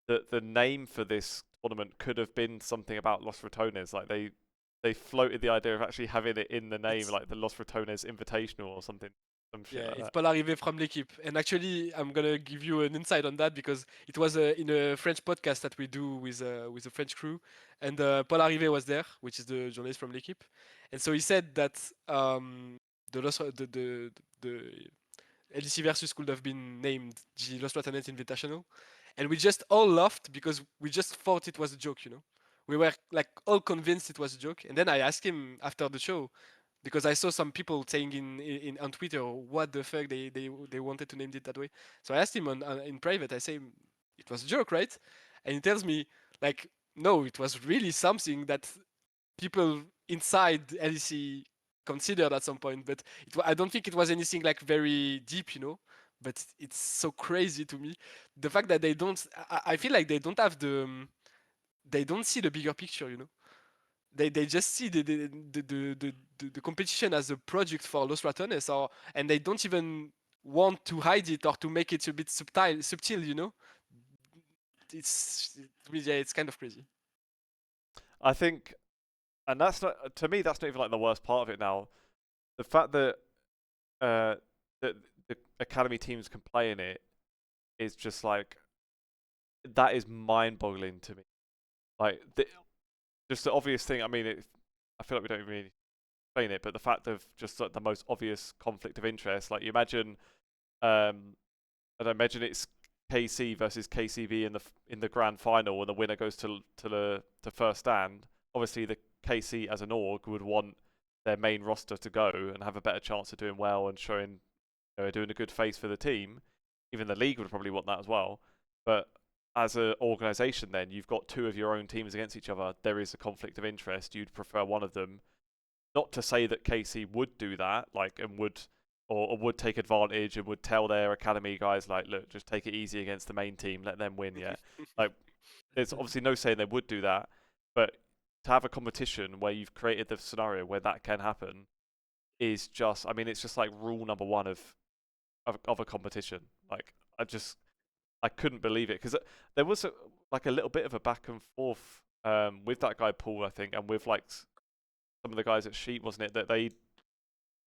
A: the name for this tournament could have been something about Los Ratones. Like they floated the idea of actually having it in the name, like the Los Ratones Invitational or something. Some shit
B: Yeah,
A: like
B: it's
A: that.
B: Paul Arrivé from l'équipe. And actually, I'm gonna give you an insight on that because it was in a French podcast that we do with a French crew, and Paul Arrivé was there, which is the journalist from l'équipe, and so he said that the LEC versus could have been named the Los Platanes Invitational, and we just all laughed because we just thought it was a joke, you know. We were like all convinced it was a joke, and then I asked him after the show because I saw some people saying in on Twitter what the fuck they wanted to name it that way. So I asked him in private. I say it was a joke, right? And he tells me like no, it was really something that people inside LEC considered at some point, but I don't think it was anything like very deep, you know. But it's so crazy to me the fact that they don't. I feel like they don't have they don't see the bigger picture, you know. They just see the competition as a project for Los Ratones, and they don't even want to hide it or to make it a bit subtle, you know. Yeah, it's kind of crazy.
A: I think, and that's not to me. That's not even like the worst part of it now. The fact that that the academy teams can play in it is just like that is mind-boggling to me. Like just the obvious thing. I mean, I feel like we don't even really explain it, but the fact of just like the most obvious conflict of interest. Like you imagine, and I imagine it's KC versus KCB in the grand final, and the winner goes to first stand. Obviously, the KC as an org would want their main roster to go and have a better chance of doing well and showing, doing a good face for the team. Even the league would probably want that as well. But as an organisation, then you've got 2 of your own teams against each other. There is a conflict of interest. You'd prefer one of them. Not to say that KC would do that, like, and would or would take advantage and would tell their academy guys like, look, just take it easy against the main team, let them win. Yeah, like there's obviously no saying they would do that, but to have a competition where you've created the scenario where that can happen is just, I mean, it's just like rule number one of a competition. Like, I couldn't believe it, because there was like a little bit of a back and forth with that guy Paul, I think, and with like some of the guys at Sheep, wasn't it? That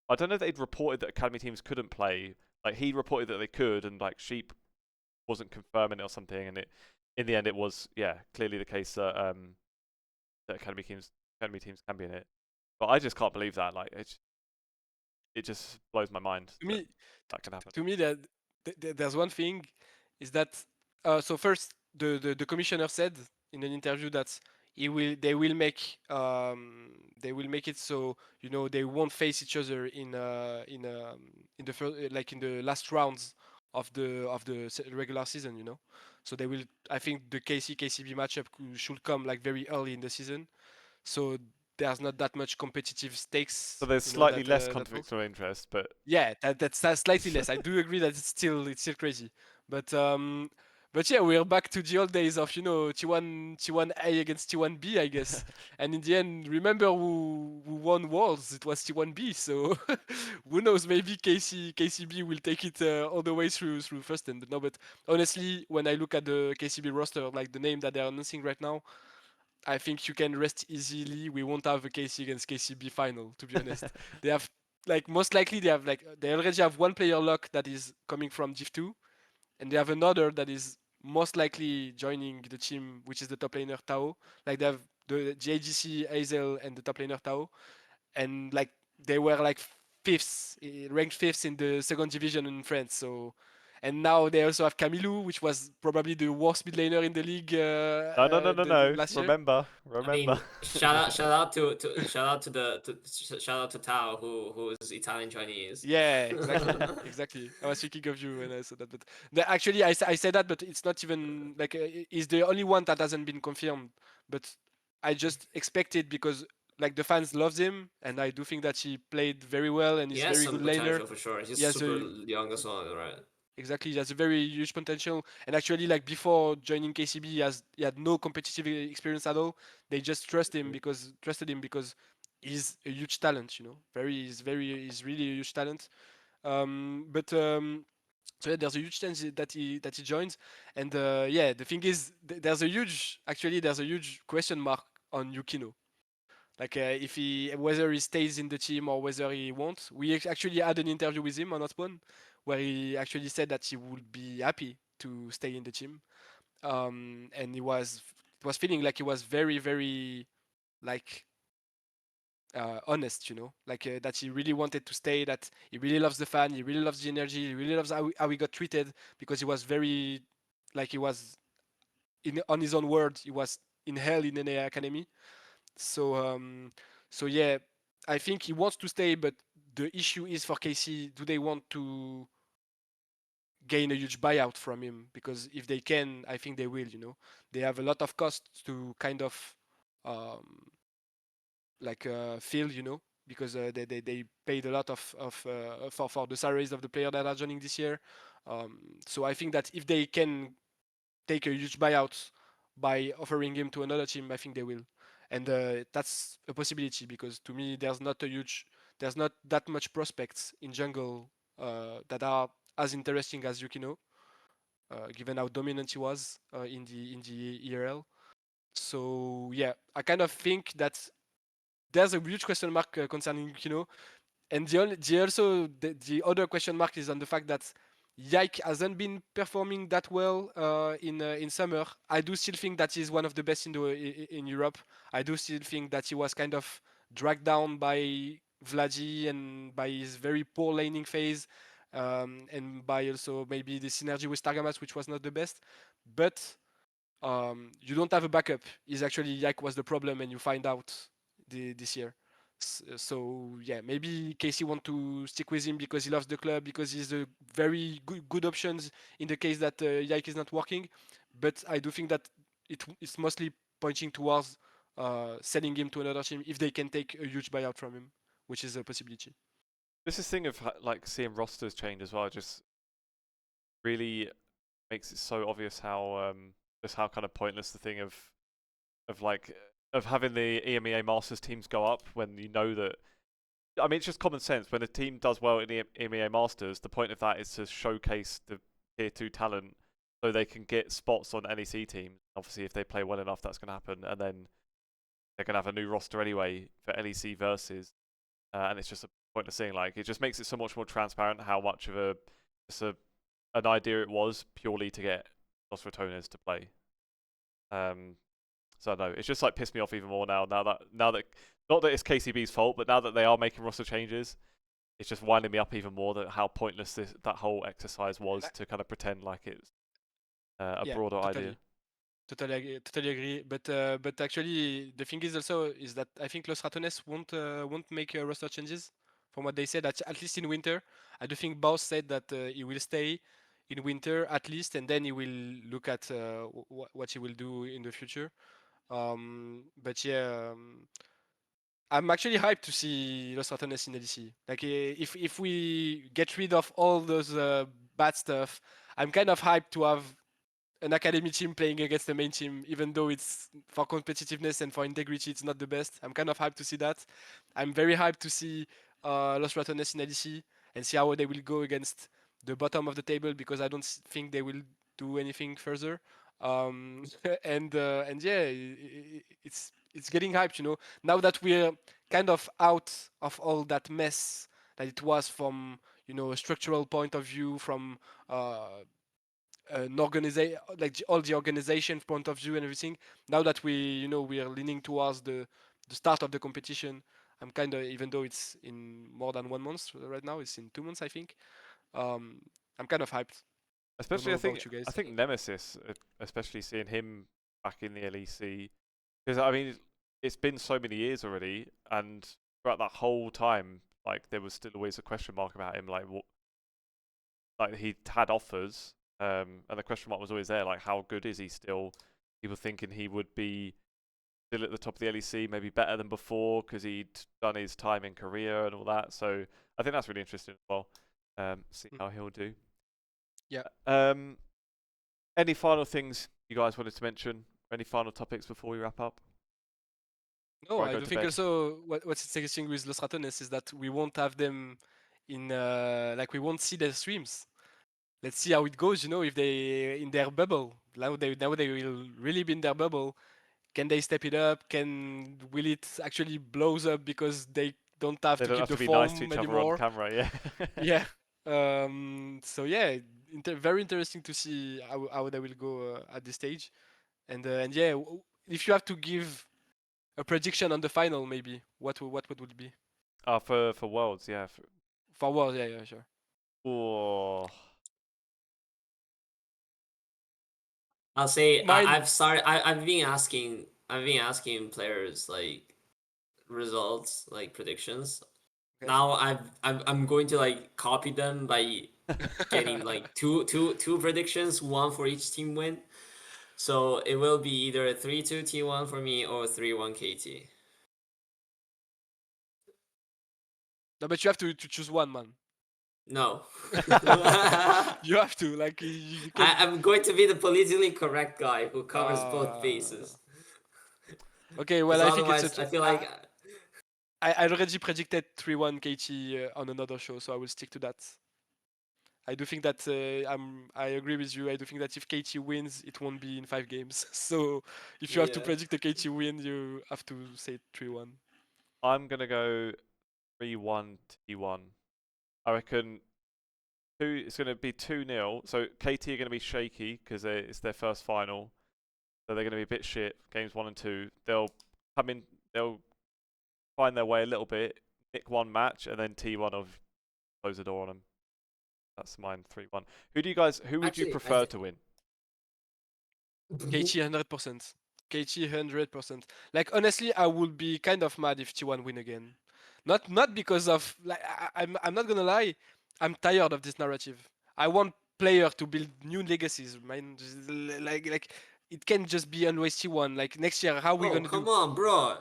A: I don't know if they'd reported that academy teams couldn't play. Like, he reported that they could, and like Sheep wasn't confirming it or something. And in the end, it was clearly the case that that academy teams can be in it. But I just can't believe that. Like, it just blows my mind
B: To me,
A: that can happen.
B: to me, that there's one thing is that so first the commissioner said in an interview that they will make it so they won't face each other in the first, like in the last rounds of the regular season, so they will, I think the KCB matchup should come like very early in the season, so there's not that much competitive stakes,
A: So there's slightly
B: that
A: less
B: that
A: conflict of interest, but
B: yeah, that's slightly less. I do agree that it's still crazy, but yeah, we're back to the old days of T1A against T1B, I guess. And in the end, remember who won Worlds? It was T1B. So who knows? Maybe KCB will take it all the way through first end. No, but honestly, when I look at the KCB roster, like the name that they're announcing right now, I think you can rest easily. We won't have a KC against KCB final, to be honest. They have, like, most likely they already have one player lock that is coming from Div 2, and they have another that is most likely joining the team, which is the top laner Tao. Like, they have the JGC, Hazel, and the top laner Tao, and like they were like ranked fifths in the second division in France. So, and now they also have Camilo, which was probably the worst mid laner in the league
A: no.
B: last year.
A: Remember.
C: I mean, shout out to Tao, who is Italian Chinese.
B: Yeah, exactly. I was thinking of you when I said that, but actually, I said that, but it's not even like he's the only one that hasn't been confirmed. But I just expected, because like the fans loved him, and I do think that he played very well and
C: He
B: he's
C: has
B: very good
C: some
B: laner.
C: potential for sure. He's
B: He has
C: super
B: a
C: young as well, right?
B: Exactly, he has a very huge potential. And actually, like before joining KCB, he had no competitive experience at all. They just trusted him because he's a huge talent. He's really a huge talent. So yeah, there's a huge chance that he joins. And yeah, the thing is, there's a huge question mark on Yukino. Like whether he stays in the team or whether he won't. We actually had an interview with him on Hotspot where he actually said that he would be happy to stay in the team. And it was feeling like he was very, very, like, honest, like that he really wanted to stay, that he really loves the fan, he really loves the energy, he really loves how he got treated, because he was very, like, he was on his own word, he was in hell in an academy. So yeah, I think he wants to stay, but the issue is for KC, do they want to gain a huge buyout from him? Because if they can, I think they will. They have a lot of costs to kind of um, like fill, because they paid a lot for the salaries of the player that are joining this year. So I think that if they can take a huge buyout by offering him to another team, I think they will. And that's a possibility, because to me, there's not that much prospects in jungle that are as interesting as Yukino, given how dominant he was in the ERL. So yeah, I kind of think that there's a huge question mark concerning Yukino. And the other question mark is on the fact that Yike hasn't been performing that well in summer. I do still think that he's one of the best in Europe. I do still think that he was kind of dragged down by Vladi and by his very poor laning phase, and by also maybe the synergy with Targamas, which was not the best. But you don't have a backup. Is actually Yike was the problem, and you find out this year. So yeah, maybe Casey want to stick with him because he loves the club, because he's a very good options in the case that Yike is not working. But I do think that it's mostly pointing towards selling him to another team if they can take a huge buyout from him, which is a possibility.
A: this is thing of like seeing rosters change as well. Just really makes it so obvious how just how kind of pointless the thing of like having the EMEA Masters teams go up when you know that. I mean, it's just common sense. When a team does well in the EMEA Masters, the point of that is to showcase the tier 2 talent so they can get spots on LEC teams. Obviously, if they play well enough, that's going to happen, and then they're going to have a new roster anyway for LEC versus, and it's just a point of seeing. Like, it just makes it so much more transparent how much of an idea it was purely to get Los Ratones to play. So no, it's just like pissed me off even more now. Now that not that it's KCB's fault, but now that they are making roster changes, it's just winding me up even more that how pointless that whole exercise was to kind of pretend like it's a broader idea.
B: Totally agree. But actually, the thing is also is that I think Los Ratones won't make roster changes. From what they said, at least in winter, I do think Baus said that he will stay in winter at least, and then he will look at what he will do in the future. But yeah, I'm actually hyped to see Los Ratones in LEC. Like if we get rid of all those bad stuff, I'm kind of hyped to have an academy team playing against the main team, even though it's for competitiveness and for integrity, it's not the best. I'm kind of hyped to see that. I'm very hyped to see Los Ratones in LEC and see how they will go against the bottom of the table, because I don't think they will do anything further. And yeah, it's getting hyped, you know. Now that we're kind of out of all that mess that it was from, you know, a structural point of view, from an organization, like all the organization point of view and everything. Now that we are leaning towards the start of the competition, I'm kind of, even though it's in more than 1 month right now, it's in 2 months I think. I'm kind of hyped.
A: Especially,
B: Don't know about you guys.
A: I think Nemesis, especially seeing him back in the LEC, because I mean, it's been so many years already, and throughout that whole time, like there was still always a question mark about him, like what, like he had offers, and the question mark was always there, like how good is he still? People thinking he would be still at the top of the LEC, maybe better than before because he'd done his time in Korea and all that. So I think that's really interesting as well. See how he'll do.
B: Yeah.
A: Any final things you guys wanted to mention? Any final topics before we wrap up?
B: No, I do think also what's interesting with Los Ratones is that we won't have them in like we won't see their streams. Let's see how it goes, you know, if they in their bubble. Now they will really be in their bubble. Can they step it up? Will it actually blows up because they don't have
A: They
B: to
A: don't
B: keep
A: have
B: the
A: to be
B: form
A: nice to each
B: anymore?
A: other on camera, yeah.
B: Yeah. So yeah, very interesting to see how they will go at this stage. And yeah, if you have to give a prediction on the final, maybe what would it be?
A: For Worlds, yeah.
B: For Worlds, yeah, sure.
A: Oh.
C: I'll say
B: Mine.
C: I've started. I've been asking players like results, like predictions.
B: Okay.
C: Now I'm going to like copy them by getting like two predictions, one for each team win. So it will be either a 3-2 T1 for me or 3-1 KT.
B: No, but you have to choose one, man.
C: No.
B: You have to, like, you can.
C: I'm going to be the politically correct guy who covers both bases.
B: Okay, well, I think
C: Otherwise, I feel like
B: I already predicted 3-1 KT on another show, so I will stick to that. I do think that I agree with you. I do think that if KT wins, it won't be in 5 games. So if you have to predict a KT win, you have to say 3-1.
A: I'm gonna go 3-1 T1. I reckon it's gonna be 2-0. So KT are gonna be shaky because it's their first final, so they're gonna be a bit shit. Games 1 and 2, they'll come in, they'll find their way a little bit, nick one match, and then T1 will close the door on them. That's mine, 3-1. Who would you prefer to win?
B: KT 100%. KT 100%. Like, honestly, I would be kind of mad if T1 win again. Not because of, like, I'm not gonna lie, I'm tired of this narrative. I want player to build new legacies, man. Like it can't just be always T1. Like, next year, how are we gonna
C: come
B: do?
C: on, bro.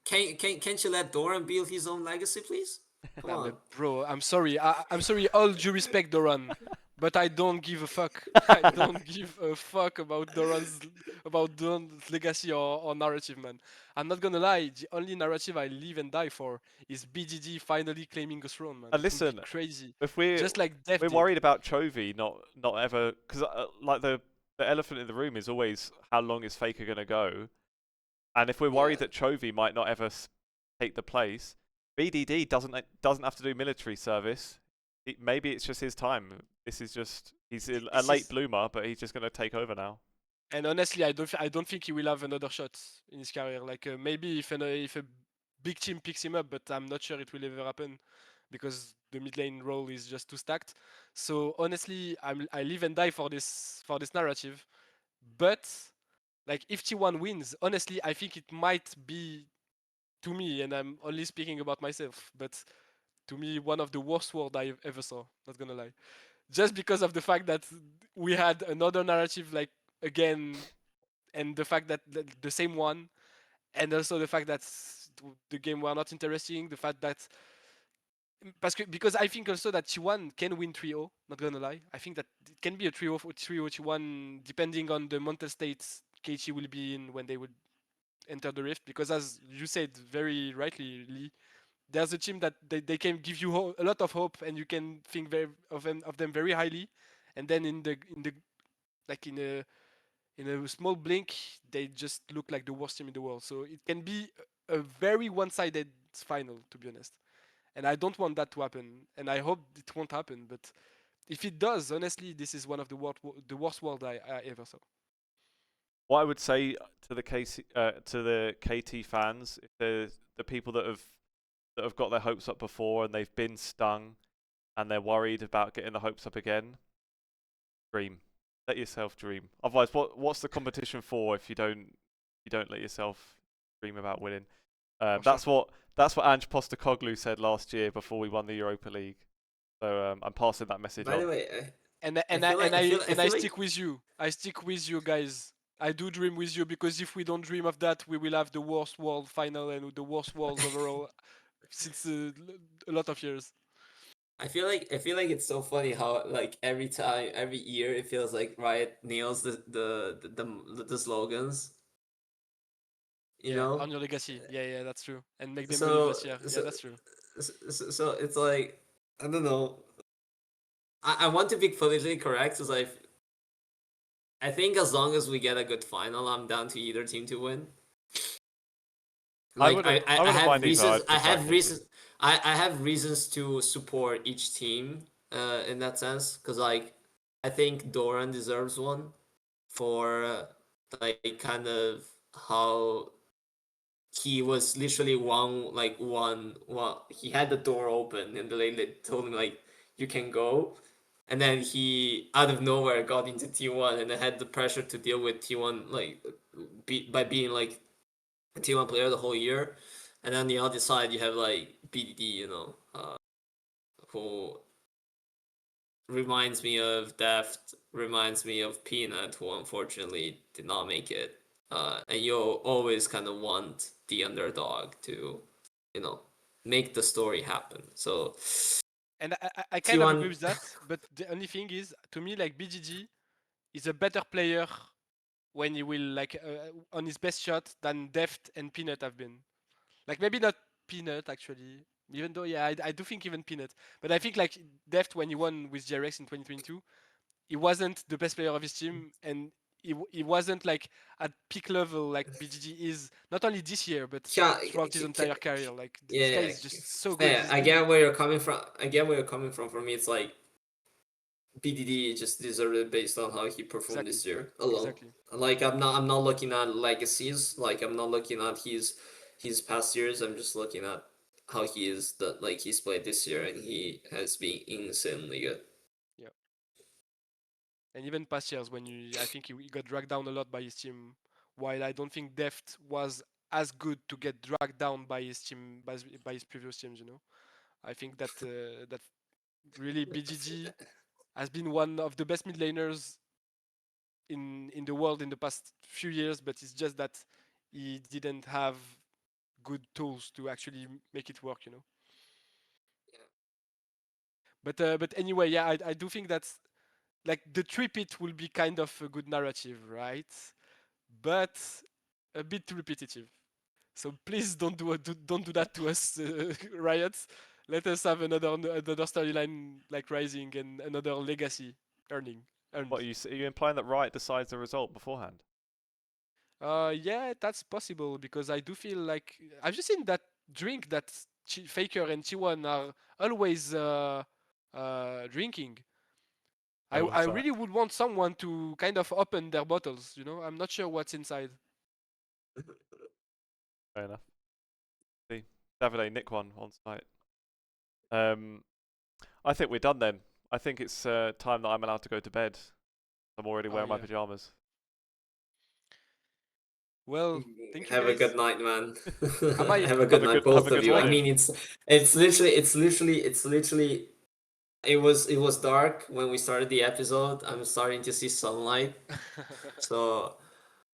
C: Can't you let Doran build his own legacy, please? Come
B: Nah,
C: on.
B: but bro, I'm sorry. I'm sorry. All due respect, Doran. But I don't give a fuck. I don't give a fuck about Doran's legacy or narrative, man. I'm not gonna lie. The only narrative I live and die for is BGG finally claiming a throne, man.
A: And
B: It would be
A: listen,
B: crazy,
A: if we're
B: just like Def
A: we're
B: did.
A: worried about Chovy not ever, because like the elephant in the room is always how long is Faker gonna go, and if we're worried
C: Yeah.
A: that Chovy might not ever take the place, BDD doesn't have to do military service. Maybe it's just his time. This is just he's a
C: This
A: late
C: is
A: bloomer, but he's just gonna take over now.
B: And honestly, I don't think he will have another shot in his career. Like maybe if a big team picks him up, but I'm not sure it will ever happen because the mid lane role is just too stacked. So honestly, I live and die for this narrative. But like if T1 wins, honestly, I think it might be to me, and I'm only speaking about myself, but to me one of the worst world I ever saw. Not gonna lie, just because of the fact that we had another narrative like again, and the fact that the same one, and also the fact that the game were not interesting, the fact that because I think also that T1 can win 3-0, not gonna lie. I think that it can be a 3-0 3-0 T1 depending on the mental states KT will be in when they would enter the rift, because as you said very rightly, Lee, there's a team that they can give you a lot of hope and you can think of them very highly, and then in the like in a small blink, they just look like the worst team in the world. So it can be a very one-sided final, to be honest. And I don't want that to happen, and I hope it won't happen. But if it does, honestly, this is one of the worst world I ever saw.
A: What I would say to the KT fans, if the people that have got their hopes up before and they've been stung and they're worried about getting the hopes up again, dream. Let yourself dream. Otherwise, what's the competition for if you don't let yourself dream about winning?
B: For sure.
A: That's what Ange Postecoglou said last year before we won the Europa League. So I'm passing that message
C: by
A: on.
C: the way,
B: And
C: I feel like
B: I stick with you. I stick with you guys. I do dream with you, because if we don't dream of that, we will have the worst world final and the worst world overall since a lot of years.
C: I feel like it's so funny how like every time, every year, it feels like Riot nails the slogans. You
B: Yeah,
C: know,
B: on your legacy. Yeah, that's true. And make them believe
C: so
B: this year. Yeah,
C: so
B: that's true.
C: so it's like I don't know. I want to be politically correct, because I think as long as we get a good final, I'm down to either team to win. Like
A: I
C: I
A: wouldn't
C: have
A: mind either.
C: reasons.
A: I'd prefer KT.
C: I have reasons to support each team. In that sense, because like I think Doran deserves one for like kind of how he was literally one. He had the door open and the lady told him like you can go, and then he out of nowhere got into T1 and then had the pressure to deal with T1 like by being like a T1 player the whole year. And then the other side you have like BDD, who reminds me of Deft, reminds me of Peanut, who unfortunately did not make it. And you always kind of want the underdog to, you know, make the story happen. So
B: And I kind of agree
C: T1,
B: with that, but the only thing is, to me, like BGG is a better player when he will like on his best shot than Deft and Peanut have been. Like maybe not Peanut actually, even though yeah, I do think even Peanut, but I think like Deft when he won with JRX in 2022, he wasn't the best player of his team, and he wasn't like at peak level like BGG is not only this year but
C: yeah,
B: throughout his entire career. Like this guy
C: yeah,
B: is just so good.
C: yeah,
B: He's
C: I
B: been
C: get where you're coming from. I get where you're coming from. For me, it's like BDD just deserved it based on how he performed
B: exactly,
C: this year alone.
B: exactly.
C: Like I'm not looking at legacies. Like I'm not looking at his past years. I'm just looking at how he is that like he's played this year, and he has been insanely good.
B: Yeah, and even past years when I think he got dragged down a lot by his team, while I don't think Deft was as good to get dragged down by his team by his previous teams. I think that really BGG has been one of the best mid laners in the world in the past few years, but it's just that he didn't have good tools to actually make it work. But anyway, yeah, I do think that like the tripit will be kind of a good narrative, right? But a bit repetitive. So please don't don't do that to us, Riot. Let us have another storyline like Rising and another legacy earned.
A: What are you implying that Riot decides the result beforehand?
B: Yeah, that's possible because I do feel like I've just seen that drink that Faker and T1 are always drinking.
A: Oh,
B: I
A: what's that?
B: really would want someone to kind of open their bottles. You know, I'm not sure what's inside.
A: Fair enough. See, Davide, Nick one on site. I think we're done then. I think it's time that I'm allowed to go to bed. I'm already wearing my
B: Yeah.
A: pajamas.
B: Well, thank you
C: Have a
B: guys.
C: good night, man.
B: Am I?
C: Have a good night, both
A: have a
C: of
A: good
C: you. I
A: night.
C: mean, it's literally. It was dark when we started the episode. I'm starting to see sunlight. So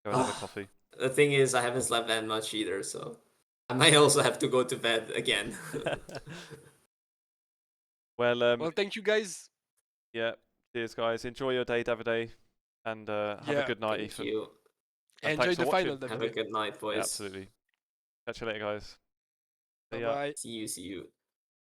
A: Go and have a coffee.
C: the thing is, I haven't slept that much either. So I might also have to go to bed again.
A: Well,
B: Thank you guys.
A: yeah. Cheers, guys. Enjoy your day, Davide, and have a
B: Yeah.
A: good night,
C: Thank
A: Ethan.
C: you.
A: And
B: Enjoy
A: thanks for
B: the final,
A: watching.
C: Have a
B: Davide.
C: good night, boys.
A: Yeah, absolutely. Catch you later, guys.
B: Bye
A: See ya.
B: bye.
C: See you.